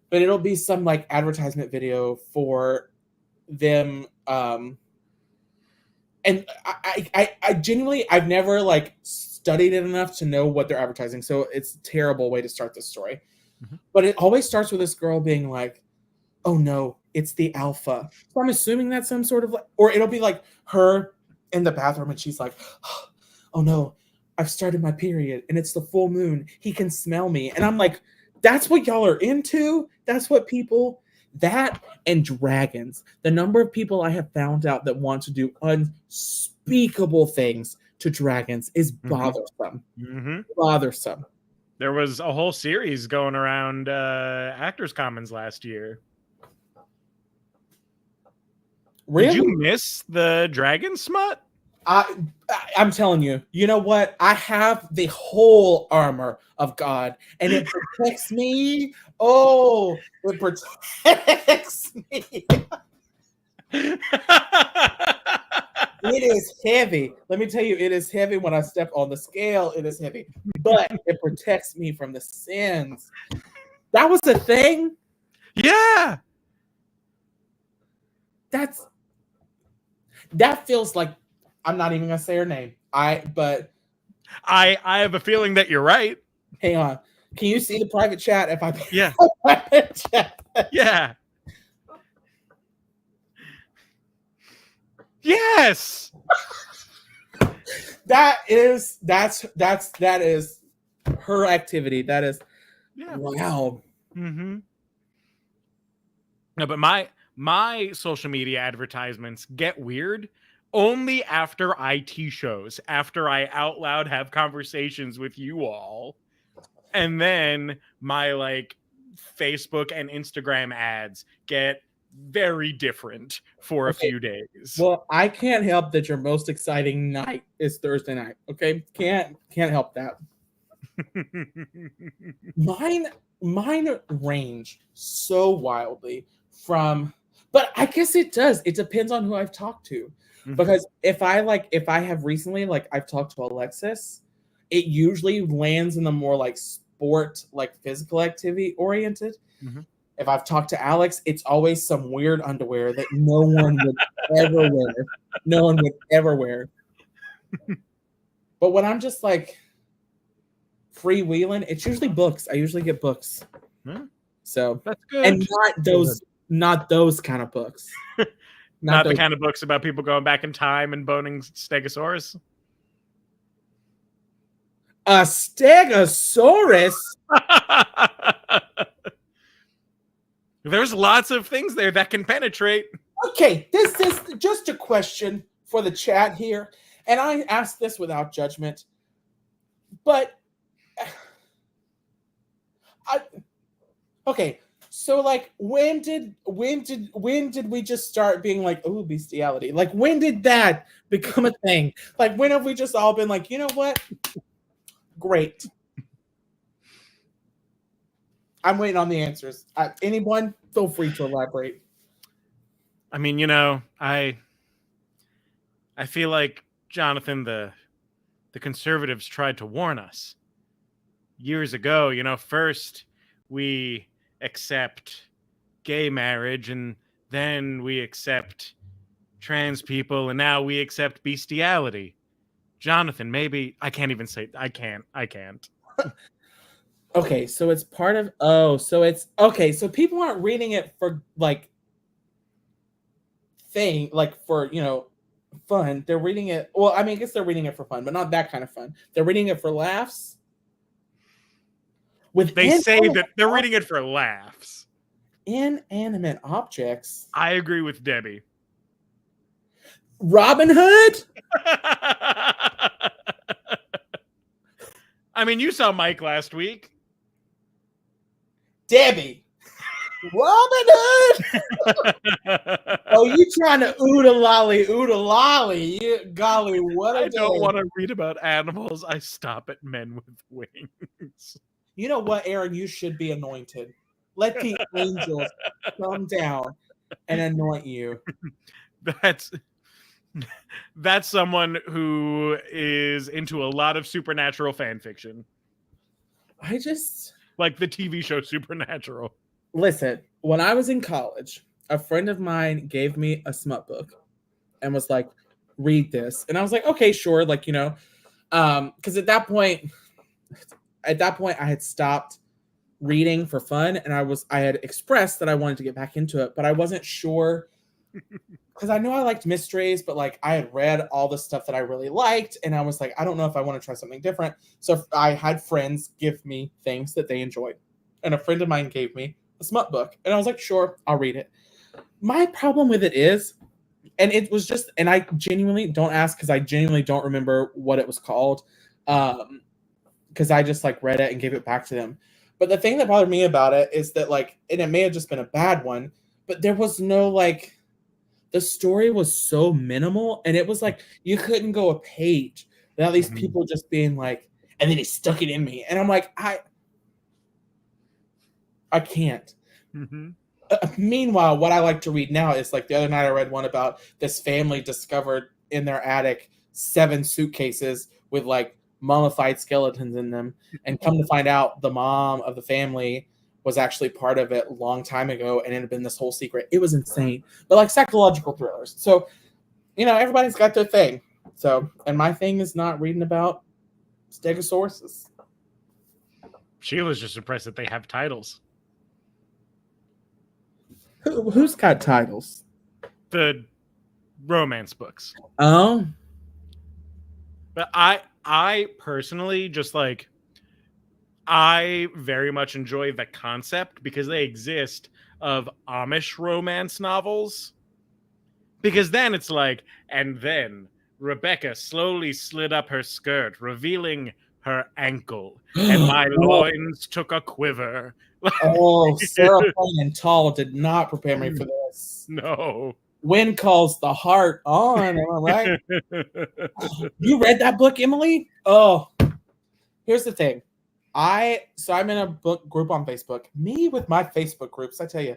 but it'll be some like advertisement video for them. And I genuinely, I've never like studied it enough to know what they're advertising. So it's a terrible way to start this story. Mm-hmm. But it always starts with this girl being like, oh no, it's the alpha. So I'm assuming that's some sort of like, or it'll be like her in the bathroom and she's like, oh no, I've started my period and it's the full moon. He can smell me. And I'm like, that's what y'all are into? That's what people, that and dragons. The number of people I have found out that want to do unspeakable things to dragons is bothersome. Mm-hmm. Bothersome. There was a whole series going around Actors Commons last year. Really? Did you miss the dragon smut? I'm telling you, you know what? I have the whole armor of God, and it protects me. Oh, it protects me. It is heavy. Let me tell you, it is heavy when I step on the scale. It is heavy, but it protects me from the sins. That was the thing. Yeah. That feels like, I'm not even gonna say her name. I have a feeling that you're right. Hang on. Can you see the private chat if I Yeah. private chat? Yeah. Yes. That is her activity. That is wow. Mm-hmm. No, but my social media advertisements get weird only after IT shows, after I out loud have conversations with you all. And then my like Facebook and Instagram ads get very different for a few days. Well, I can't help that your most exciting night is Thursday night. Okay? Can't help that. Mine range so wildly from, but I guess it does. It depends on who I've talked to. Mm-hmm. Because if I have recently, like I've talked to Alexis, it usually lands in the more like sport, like physical activity oriented. Mm-hmm. If I've talked to Alex, it's always some weird underwear that no one would ever wear. No one would ever wear. But when I'm just like freewheeling, it's usually books. I usually get books. So that's good. And not those kind of books. Not the kind of books about people going back in time and boning Stegosaurus. A Stegosaurus? There's lots of things there that can penetrate. Okay, this is just a question for the chat here. And I ask this without judgment. But okay, so like when did we just start being like, oh, bestiality? Like when did that become a thing? Like when have we just all been like, you know what? Great. I'm waiting on the answers. Anyone, feel free to elaborate. I mean, you know, I feel like, Jonathan, the conservatives tried to warn us years ago. You know, first we accept gay marriage, and then we accept trans people, and now we accept bestiality. Jonathan, maybe I can't even say I can't. Okay, so it's part of so people aren't reading it for like for, you know, fun. They're reading it, well, I mean, I guess they're reading it for fun, but not that kind of fun. They're reading it for laughs. With They say that they're reading it for laughs. Inanimate objects. I agree with Debbie. Robin Hood? I mean, you saw Mike last week. Debbie. Robin Hood? Oh, you trying to oodle lolly. Golly, what a I don't day. want to read about animals. I stop at men with wings. You know what, Aaron? You should be anointed. Let the angels come down and anoint you. That's someone who is into a lot of supernatural fan fiction. I just... Like the TV show Supernatural. Listen, when I was in college, a friend of mine gave me a smut book and was like, read this. And I was like, okay, sure. Like, you know, because at that point, I had stopped reading for fun, and I had expressed that I wanted to get back into it, but I wasn't sure because I know I liked mysteries, but like I had read all the stuff that I really liked, and I was like, I don't know if I want to try something different. So I had friends give me things that they enjoyed, and a friend of mine gave me a smut book, and I was like, sure, I'll read it. My problem with it is, and it was just, and I genuinely don't ask because I genuinely don't remember what it was called, because I just like read it and gave it back to them. But the thing that bothered me about it is that like, and it may have just been a bad one, but there was no like, the story was so minimal, and it was like you couldn't go a page without these people just being like, and then he stuck it in me, and I'm like, I can't. Meanwhile, what I like to read now is like the other night I read one about this family discovered in their attic 7 suitcases with like mummified skeletons in them, and come to find out the mom of the family was actually part of it a long time ago, and it had been this whole secret. It was insane, but like psychological thrillers. So, you know, everybody's got their thing. So, and my thing is not reading about stegosauruses. Sheila's just impressed that they have titles. Who's got titles? The romance books. Oh, but I personally just like, I very much enjoy the concept because they exist of Amish romance novels. Because then it's like, and then Rebecca slowly slid up her skirt, revealing her ankle, and my loins took a quiver. Oh, Sarah Plain and Tall did not prepare me for this. No. Wind calls the heart on, am I right? You read that book, Emily? Oh, here's the thing. I'm in a book group on Facebook. Me with my Facebook groups, I tell you.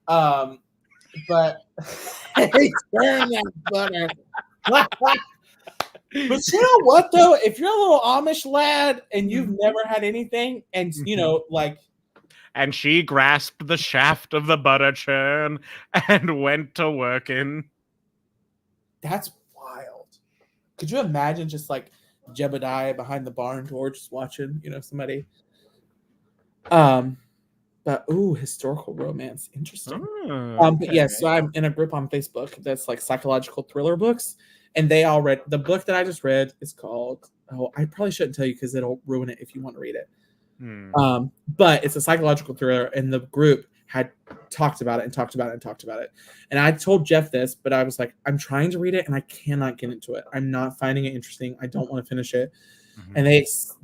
But hey, turn that butter. But you know what though? If you're a little Amish lad and you've never had anything, and you know, like, and she grasped the shaft of the butter churn and went to working. That's wild. Could you imagine just like Jebediah behind the barn door just watching, you know, somebody? But historical romance. Interesting. But yes, so I'm in a group on Facebook that's like psychological thriller books, and they all read the book that I just read is called, I probably shouldn't tell you because it'll ruin it if you want to read it. But it's a psychological thriller, and the group had talked about it and talked about it and talked about it. And I told Jeff this, but I was like, I'm trying to read it and I cannot get into it. I'm not finding it interesting. I don't want to finish it. And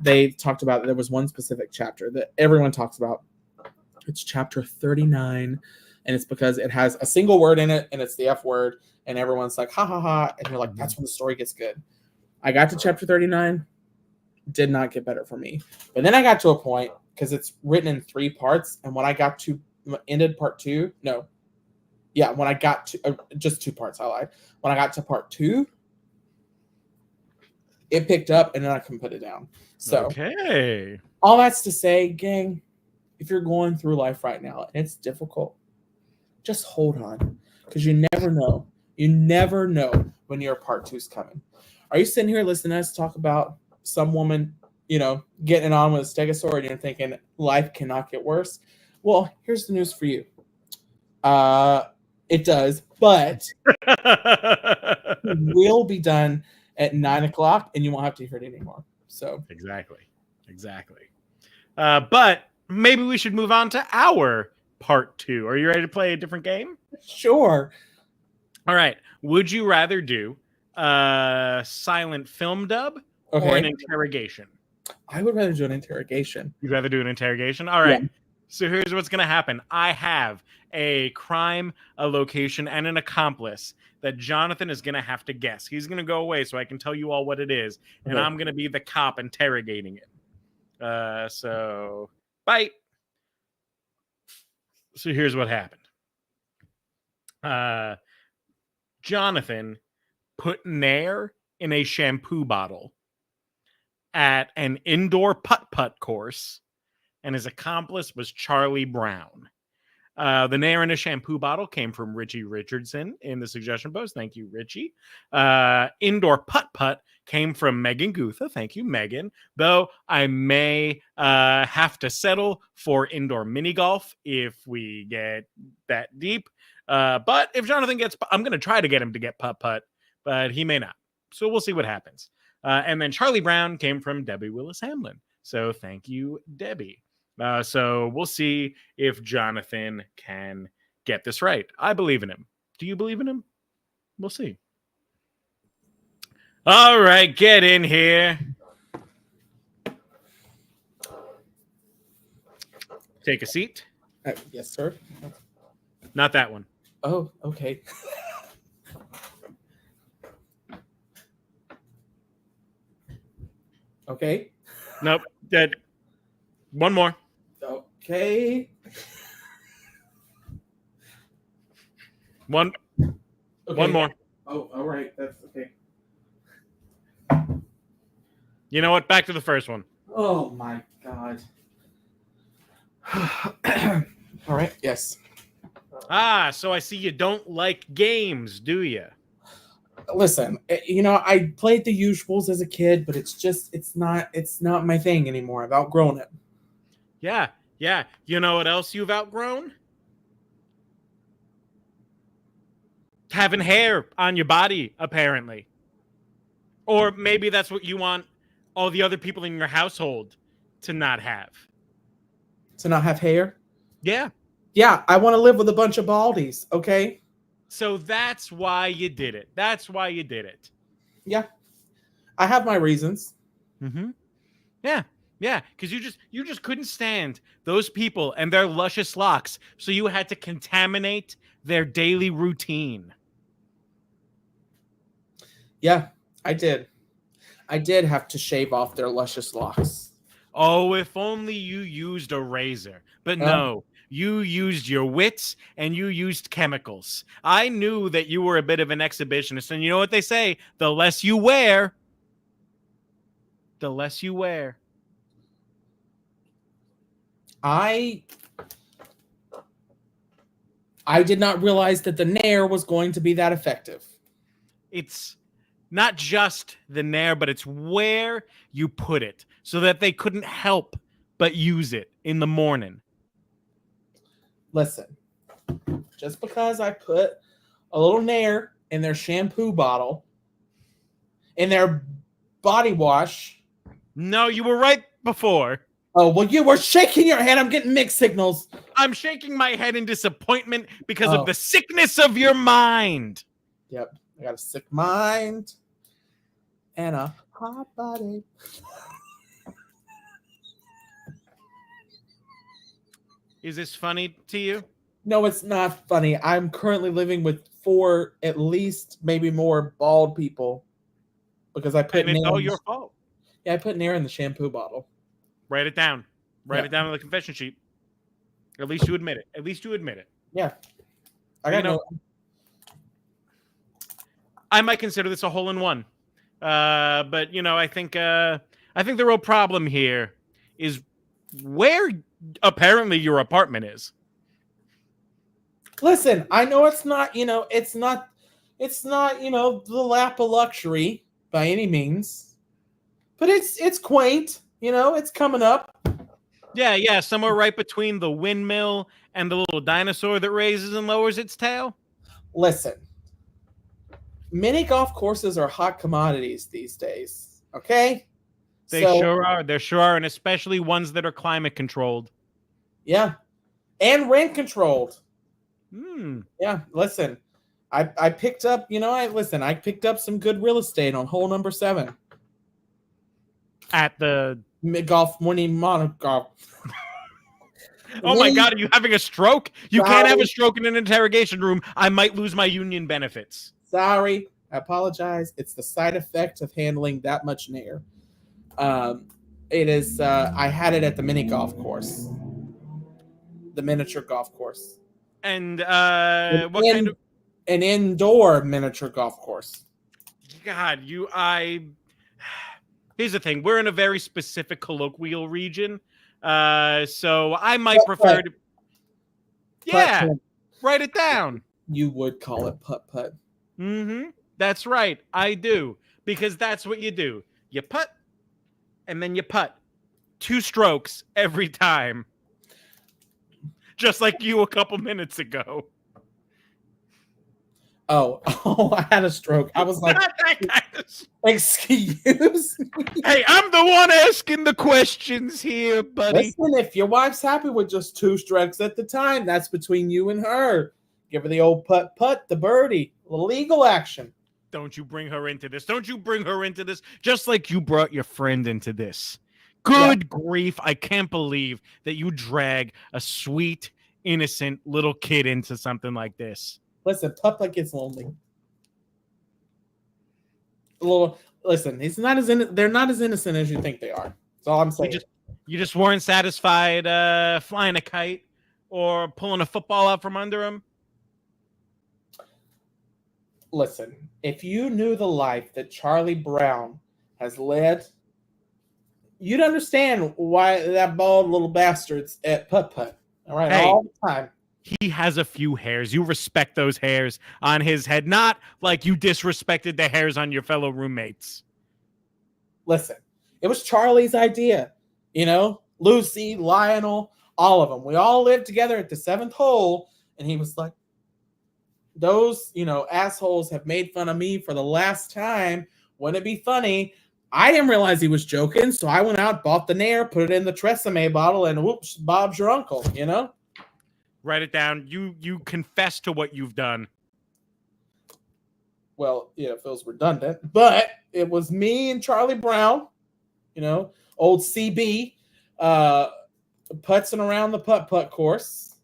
they talked about, there was one specific chapter that everyone talks about. It's chapter 39, and it's because it has a single word in it, and it's the F word, and everyone's like, ha ha ha, and you're like, that's when the story gets good. I got to chapter 39, did not get better for me. But then I got to a point, because it's written in 3 parts, and when I got to ended part 2, when I got to just 2 parts, I lied. When I got to part 2, it picked up, and then I couldn't put it down. So okay, all that's to say, gang, if you're going through life right now and it's difficult, just hold on, because you never know. You never know when your part 2 is coming. Are you sitting here listening to us talk about some woman, you know, getting it on with a stegosaur, and you're thinking life cannot get worse? Well, here's the news for you. It does, but it will be done at 9:00, and you won't have to hear it anymore. So exactly. But maybe we should move on to our part 2. Are you ready to play a different game? Sure. All right. Would you rather do a silent film dub or an Okay. interrogation? I would rather do an interrogation. You'd rather do an interrogation? All right. So here's what's going to happen. I have a crime, a location, and an accomplice that Jonathan is going to have to guess. He's going to go away so I can tell you all what it is, and Okay. I'm going to be the cop interrogating it. So, bye. So here's what happened. Jonathan put Nair in a shampoo bottle at an indoor putt-putt course, and his accomplice was Charlie Brown. The Nair in a shampoo bottle came from Richie Richardson in the suggestion post. Thank you, Richie. Indoor putt-putt came from Megan Gutha. Thank you, Megan. Though I may have to settle for indoor mini golf if we get that deep. But if Jonathan gets, I'm going to try to get him to get putt-putt, but he may not. So we'll see what happens. And then Charlie Brown came from Debbie Willis Hamlin. So thank you, Debbie. So we'll see if Jonathan can get this right. I believe in him. Do you believe in him? We'll see. All right, get in here. Take a seat. Yes, sir. Not that one. Oh, okay. Okay. Nope. Dead. One more. Okay. One Okay. more. Oh, all right. That's okay. You know what? Back to the first one. Oh my God. All right. Yes. So I see you don't like games, do you? Listen, I played the usuals as a kid, but it's not my thing anymore. I've outgrown it. Yeah. You know what else you've outgrown? Having hair on your body, apparently. Or maybe that's what you want all the other people in your household to not have. To not have hair? Yeah. Yeah, I want to live with a bunch of baldies, okay? So that's why you did it. Yeah. I have my reasons. Mm-hmm. Yeah, because you just couldn't stand those people and their luscious locks, so you had to contaminate their daily routine. Yeah, I did. I did have to shave off their luscious locks. Oh, if only you used a razor. But no, you used your wits and you used chemicals. I knew that you were a bit of an exhibitionist, and you know what they say? The less you wear, the less you wear. I did not realize that the Nair was going to be that effective. It's not just the Nair, but it's where you put it so that they couldn't help but use it in the morning. Listen, just because I put a little Nair in their shampoo bottle, in their body wash. No, you were right before. Oh, well, you were shaking your head. I'm getting mixed signals. I'm shaking my head in disappointment because of the sickness of your mind. Yep. I got a sick mind and a hot body. Is this funny to you? No, it's not funny. I'm currently living with 4, at least, maybe more, bald people because I put And it's all your fault. Yeah, I put Nair in the shampoo bottle. Write it down. Write it down on the confession sheet. At least you admit it. Yeah. I might consider this a hole in one. But I think the real problem here is where apparently your apartment is. Listen, I know it's not the lap of luxury by any means, but it's quaint. It's coming up. Yeah, somewhere right between the windmill and the little dinosaur that raises and lowers its tail. Listen, mini golf courses are hot commodities these days. Okay, They sure are. They sure are, and especially ones that are climate controlled. Yeah, and rent controlled. Yeah, listen, I picked up. I picked up some good real estate on hole number 7 at the golf morning monogolf. Oh my God, are you having a stroke? You can't have a stroke in an interrogation room. I might lose my union benefits. Sorry, I apologize. It's the side effect of handling that much nair. It is. I had it at the mini golf course, the miniature golf course, and what kind of an indoor miniature golf course? God, here's the thing: we're in a very specific colloquial region, so I might prefer to. Yeah, write it down. You would call it putt-putt. Mm-hmm. That's right. I do. Because that's what you do. You putt, and then you putt. 2 strokes every time. Just like you a couple minutes ago. Oh, I had a stroke. I was like, excuse me. Hey, I'm the one asking the questions here, buddy. Listen, if your wife's happy with just 2 strokes at the time, that's between you and her. Give her the old putt-putt, the birdie, legal action. Don't you bring her into this. Don't you bring her into this. Just like you brought your friend into this. Good grief. I can't believe that you drag a sweet, innocent little kid into something like this. Listen, putt-putt gets lonely. Listen, they're not as innocent as you think they are. That's all I'm saying. You just weren't satisfied flying a kite or pulling a football out from under him? Listen, if you knew the life that Charlie Brown has led, you'd understand why that bald little bastard's at putt-putt. All right, all the time. He has a few hairs. You respect those hairs on his head, not like you disrespected the hairs on your fellow roommates. Listen, it was Charlie's idea. Lucy, Lionel, all of them. We all lived together at the 7th hole, and he was like, those, assholes have made fun of me for the last time. Wouldn't it be funny? I didn't realize he was joking, so I went out, bought the nair, put it in the Tresemme bottle, and whoops, Bob's your uncle, Write it down. You confess to what you've done. Well, it feels redundant, but it was me and Charlie Brown, old CB, putzing around the putt-putt course,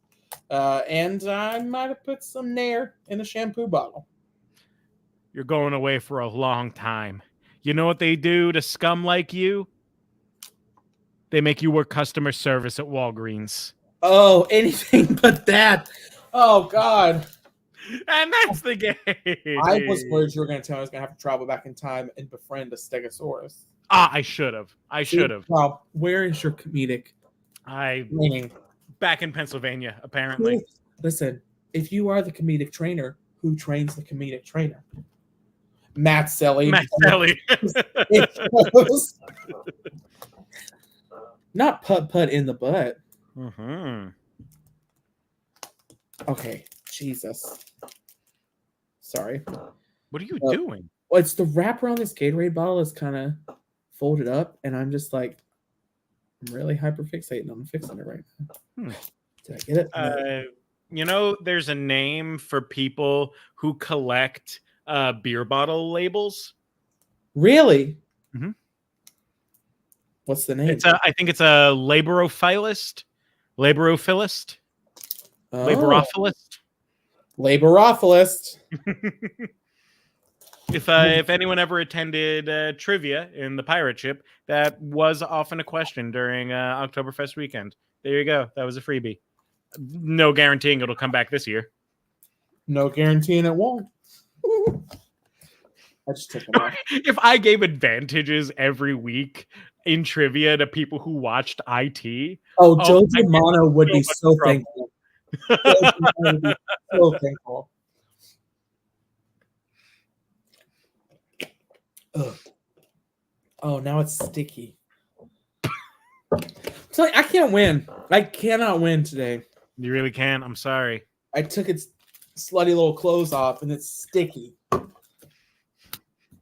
and I might have put some nair in a shampoo bottle. You're going away for a long time. You know what they do to scum like you? They make you work customer service at Walgreens. Oh, anything but that. Oh, God. And that's the game. I was worried you were going to tell me I was going to have to travel back in time and befriend a Stegosaurus. I should have. Well, where is your comedic training? Back in Pennsylvania, apparently. Listen, if you are the comedic trainer, who trains the comedic trainer? Matt Selly. Not putt-putt in the butt. Mm-hmm. Okay, Jesus. Sorry. What are you doing? Well, it's the wrapper on this Gatorade bottle is kind of folded up, and I'm just like, I'm really hyperfixating on fixing it right now. Did I get it? No. There's a name for people who collect beer bottle labels. Really? Mm-hmm. What's the name? I think it's a laborophyllist. Laborophyllist. Oh. Laborophyllist. If anyone ever attended trivia in the pirate ship, that was often a question during Oktoberfest weekend. There you go. That was a freebie. No guaranteeing it'll come back this year. No guaranteeing it won't. I just took it off. If I gave advantages every week in trivia to people who watched IT. Joe Germano would be so thankful. Would be so thankful. Ugh. Oh, now it's sticky. So I can't win. I cannot win today. You really can. I'm sorry. I took its slutty little clothes off, and it's sticky.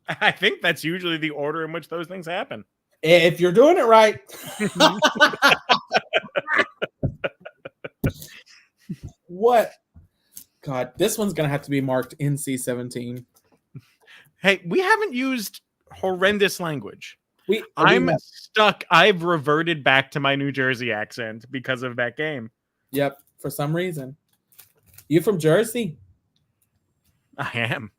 I think that's usually the order in which those things happen. If you're doing it right. What? God, this one's gonna have to be marked NC-17. Hey, we haven't used horrendous language. We I'm have. stuck. I've reverted back to my New Jersey accent because of that game. Yep, for some reason. You from Jersey? I am.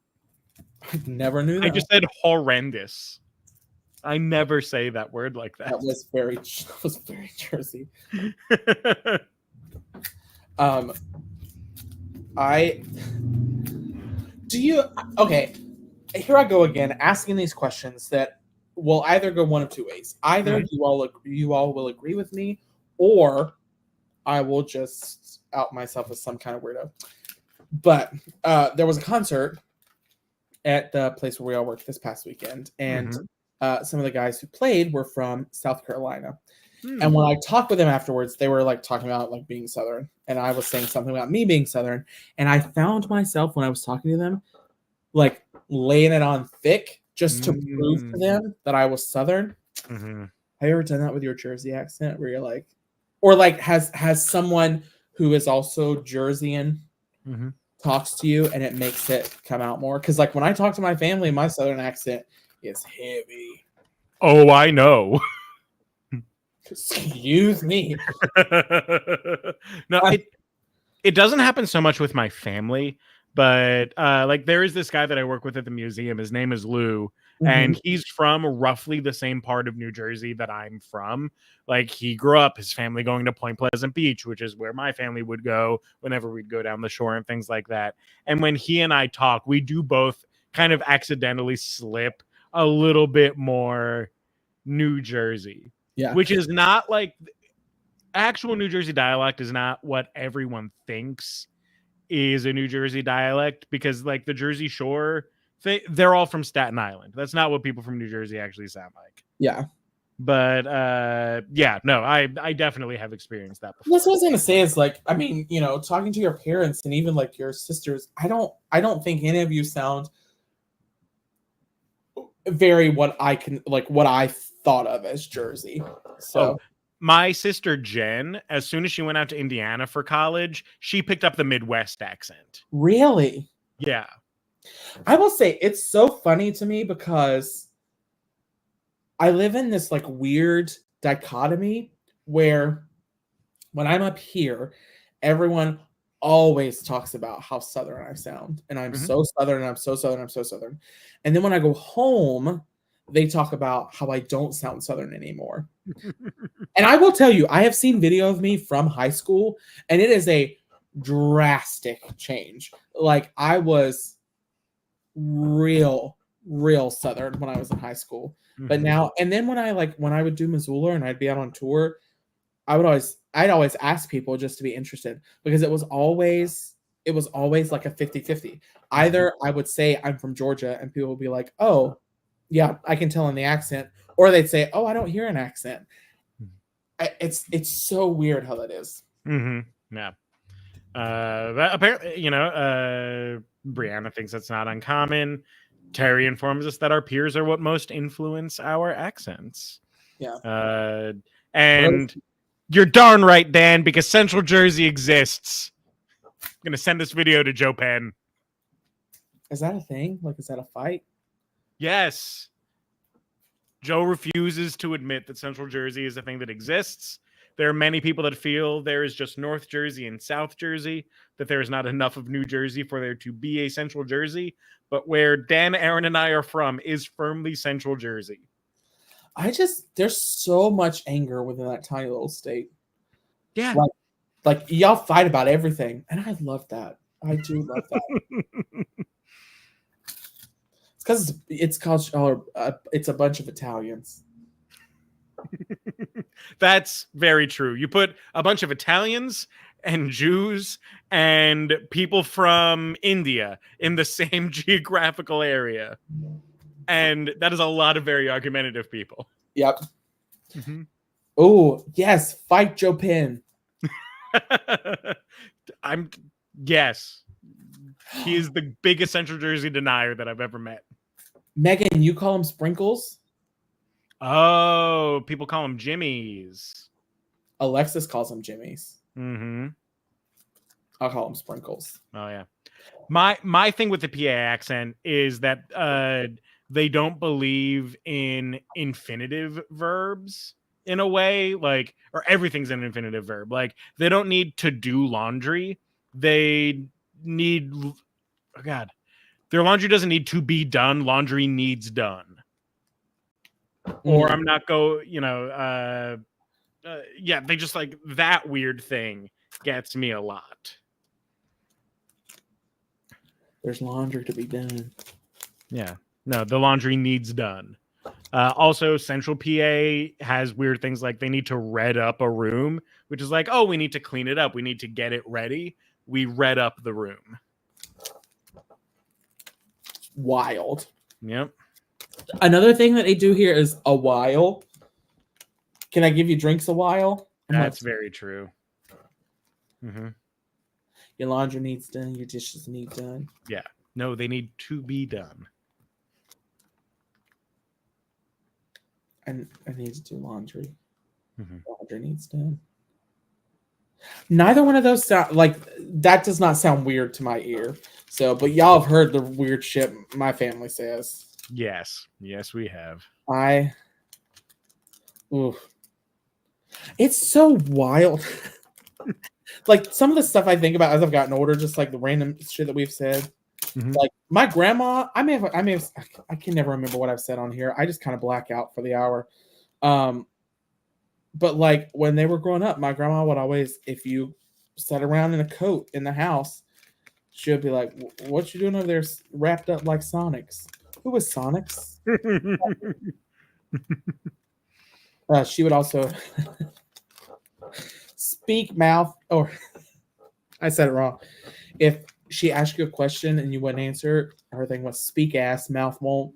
I never knew that. I just said horrendous. I never say that word like that. That was very Jersey. Okay, here I go again, asking these questions that will either go one of two ways. Either you all will agree with me, or I will just out myself as some kind of weirdo. But there was a concert at the place where we all worked this past weekend, and some of the guys who played were from South Carolina. And when I talked with them afterwards, they were like talking about like being Southern, and I was saying something about me being Southern, and I found myself when I was talking to them, like laying it on thick just to prove to them that I was Southern. Have you ever done that with your Jersey accent, where you're like, or like has someone who is also Jerseyan talks to you and it makes it come out more? Because like when I talk to my family, my Southern accent is heavy. Oh, I know. Excuse me. No, it doesn't happen so much with my family, but like there is this guy that I work with at the museum. His name is Lou, and he's from roughly the same part of New Jersey that I'm from. Like he grew up, his family going to Point Pleasant Beach, which is where my family would go whenever we'd go down the shore and things like that. And when he and I talk, we do both kind of accidentally slip a little bit more New Jersey. Yeah. Which is not like actual New Jersey dialect is not what everyone thinks is a New Jersey dialect, because like the Jersey Shore, they're all from Staten Island. That's not what people from New Jersey actually sound like. Yeah. But yeah, no, I definitely have experienced that before. That's what I was gonna say is like, I mean, you know, talking to your parents and even like your sisters, I don't think any of you sound very what I thought of as Jersey. So my sister Jen, as soon as she went out to Indiana for college, she picked up the Midwest accent. Really? Yeah. I will say it's so funny to me because I live in this like weird dichotomy where when I'm up here, everyone always talks about how Southern I sound. And I'm so Southern, and I'm so Southern, I'm so Southern. And then when I go home, they talk about how I don't sound Southern anymore. And I will tell you, I have seen video of me from high school, and it is a drastic change. Like I was real Southern when I was in high school. But now, and then when I would do Missoula and I'd be out on tour, I'd always ask people just to be interested, because it was always like a 50-50. Either I would say I'm from Georgia and people would be like, oh, yeah, I can tell in the accent. Or they'd say, oh, I don't hear an accent. It's so weird how that is. Yeah. But apparently, you know, Brianna thinks that's not uncommon. Terry informs us that our peers are what most influence our accents. Yeah. And you're darn right, Dan, because Central Jersey exists. I'm going to send this video to Joe Penn. Is that a thing? Like, is that a fight? Yes. Joe refuses to admit that Central Jersey is a thing that exists. There are many people that feel there is just North Jersey and South Jersey, that there is not enough of New Jersey for there to be a Central Jersey. But where Dan, Aaron, and I are from is firmly Central Jersey. There's so much anger within that tiny little state. Yeah. Like y'all fight about everything. And I love that. I do love that. It's because it's a bunch of Italians. That's very true. You put a bunch of Italians and Jews and people from India in the same geographical area, and that is a lot of very argumentative people. Yep. Oh, yes. Fight Joe Penn. Yes. He is the biggest Central Jersey denier that I've ever met. Megan, you call him Sprinkles? Oh, people call them Jimmies. Alexis calls them Jimmys. Mm-hmm. I'll call them Sprinkles. Oh yeah. My thing with the PA accent is that they don't believe in infinitive verbs in a way, like, or everything's an infinitive verb. Like, they don't need to do laundry. They need, oh God, their laundry doesn't need to be done. Laundry needs done. Or I'm not yeah, they just like that weird thing gets me a lot. There's laundry to be done. Yeah. No, the laundry needs done. Also, Central PA has weird things like they need to red up a room, which is like, oh, we need to clean it up. We need to get it ready. We red up the room. Wild. Yep. Another thing that they do here is a while. Can I give you drinks a while? That's very true. Mm-hmm. Your laundry needs done. Your dishes need done. Yeah. No, they need to be done. And I need to do laundry. Mm-hmm. Laundry needs done. Neither one of those sound like that. Does not sound weird to my ear. So, but y'all have heard the weird shit my family says. Yes. Yes, we have. It's so wild. Like some of the stuff I think about as I've gotten older, just like the random shit that we've said. Mm-hmm. Like my grandma, I can never remember what I've said on here. I just kind of black out for the hour. But like when they were growing up, my grandma would always, if you sat around in a coat in the house, she would be like, "What you doing over there wrapped up like Sonics?" Who was Sonics? She would also speak mouth, or I said it wrong. If she asked you a question and you wouldn't answer, her thing was speak ass, mouth won't.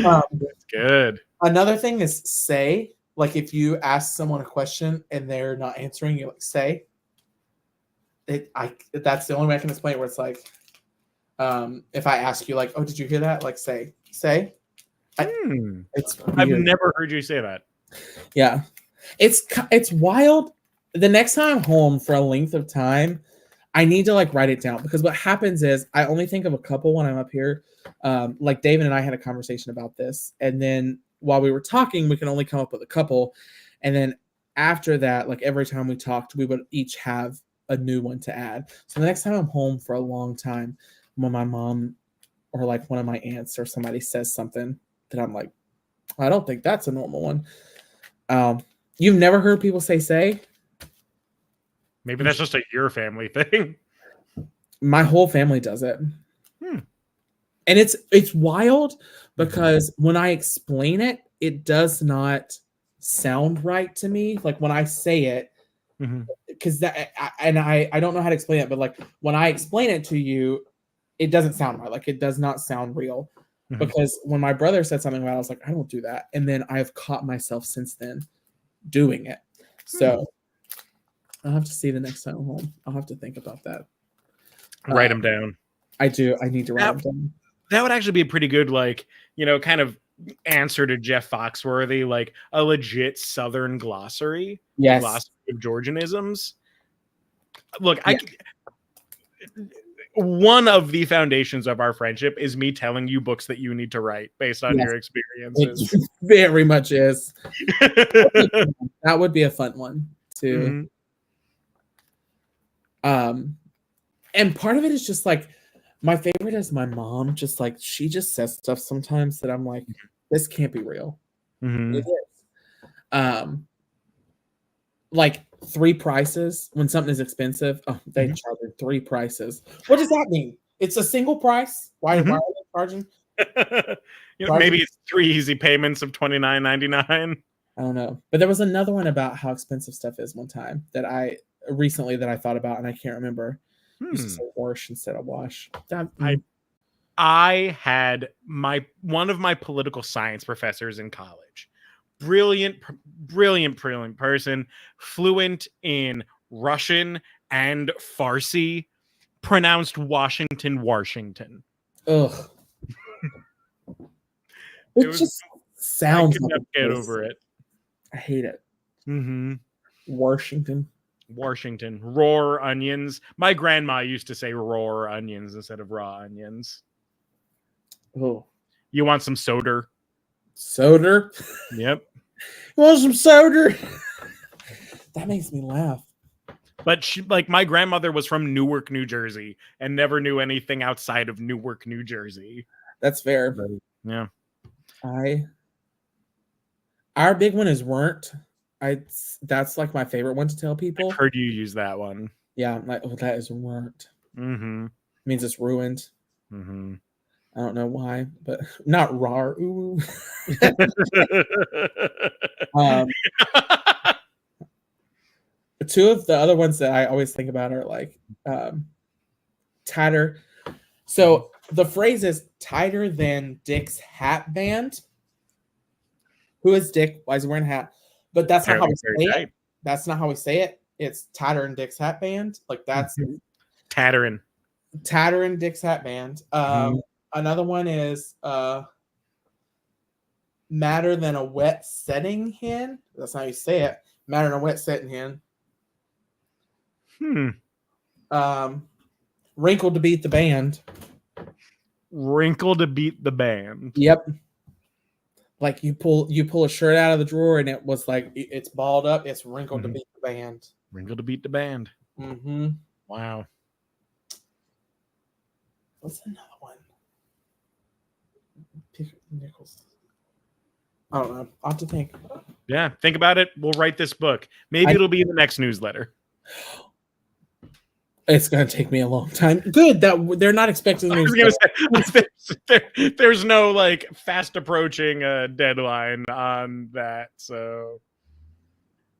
That's good. Another thing is say. Like if you ask someone a question and they're not answering, you like say. That's the only way I can explain it. Where it's like, if I ask you, like, "Oh, did you hear that?" Like, say. It's weird. I've never heard you say that. Yeah, it's wild. The next time I'm home for a length of time, I need to like write it down because what happens is I only think of a couple when I'm up here. Like David and I had a conversation about this, and then while we were talking, we can only come up with a couple, and then after that, like every time we talked, we would each have a new one to add. So the next time I'm home for a long time, when my mom or like one of my aunts or somebody says something that I'm like, I don't think that's a normal one. You've never heard people say? Maybe that's just a your family thing. My whole family does it. And it's wild because when I explain it, it does not sound right to me. Like when I say it, because I don't know how to explain it, but like when I explain it to you, it doesn't sound right. Like it does not sound real. Because when my brother said something about it, I was like, I don't do that. And then I've caught myself since then doing it. So I'll have to see the next time I'm home. I'll have to think about that. Write them down. I do. I need to write them down. That would actually be a pretty good, like, kind of answer to Jeff Foxworthy, like a legit Southern glossary. Yes. Glossary of Georgianisms. Look, one of the foundations of our friendship is me telling you books that you need to write based on your experiences. It very much is. That would be a fun one too. And part of it is just like my favorite is my mom. Just like she just says stuff sometimes that I'm like, this can't be real. It is. Like 3 prices when something is expensive. Oh, they charge 3 prices. What does that mean? It's a single price. Why are they charging? Maybe it's 3 easy payments of $29.99. I don't know. But there was another one about how expensive stuff is one time that I thought about and I can't remember. Used to say wash instead of wash. I had one of my political science professors in college. Brilliant person, fluent in Russian and Farsi, pronounced Washington. Ugh. It It was. just I sounds could like never a get place. over it. I hate it. Mm-hmm. Washington. Washington. Roar onions. My grandma used to say roar onions instead of raw onions. Oh. You want some soda? Soda? Yep. You want some soda? That makes me laugh. But she, like, my grandmother was from Newark, New Jersey, and never knew anything outside of Newark, New Jersey. That's fair. Yeah. Our big one is weren't. That's like my favorite one to tell people. I've heard you use that one. Yeah, I'm like, oh, that is weren't. Mm-hmm. Means it's ruined. Mm-hmm. I don't know why, but not raw. Ooh. Two of the other ones that I always think about are like tighter. So the phrase is tighter than Dick's hat band. Who is Dick? Why is he wearing a hat? But that's not how we say it. That's not how we say it. It's tighter than Dick's hat band. Like that's Tattering. Tighter than Dick's hat band. Another one is madder than a wet setting hen. That's not how you say it. Madder than a wet setting hen. Wrinkle to beat the band. Wrinkle to beat the band. Yep. Like you pull a shirt out of the drawer and it was like it's balled up. It's wrinkled to beat the band. Wrinkle to beat the band. Mm-hmm. Wow. What's another one? Nichols. I don't know. I'll have to think. Yeah, think about it. We'll write this book. Maybe it'll be in the next newsletter. It's going to take me a long time. Good that they're not expecting me. I was going to say there's no like fast approaching deadline on that. So,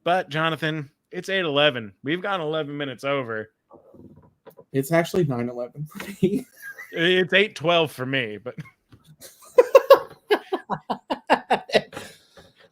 but Jonathan, it's 8:11. We've gone 11 minutes over. It's actually 9:11 for me. It's 8:12 for me, but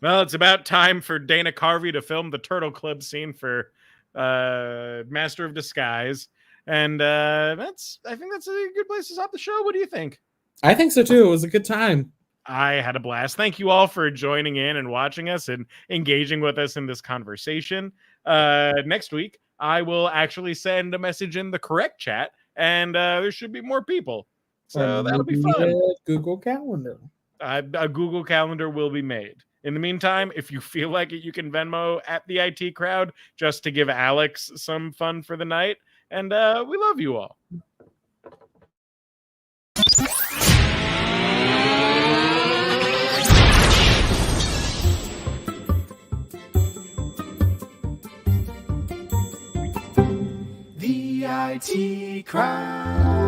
well, it's about time for Dana Carvey to film the Turtle Club scene for Master of Disguise, and I think that's a good place to stop the show. What do you think? I think so too. It was a good time. I had a blast. Thank you all for joining in and watching us and engaging with us in this conversation. Next week, I will actually send a message in the correct chat, and there should be more people. So that'll be fun. Google Calendar. A Google Calendar will be made. In the meantime, if you feel like it, you can Venmo at the IT Crowd just to give Alex some fun for the night. And we love you all. The IT Crowd.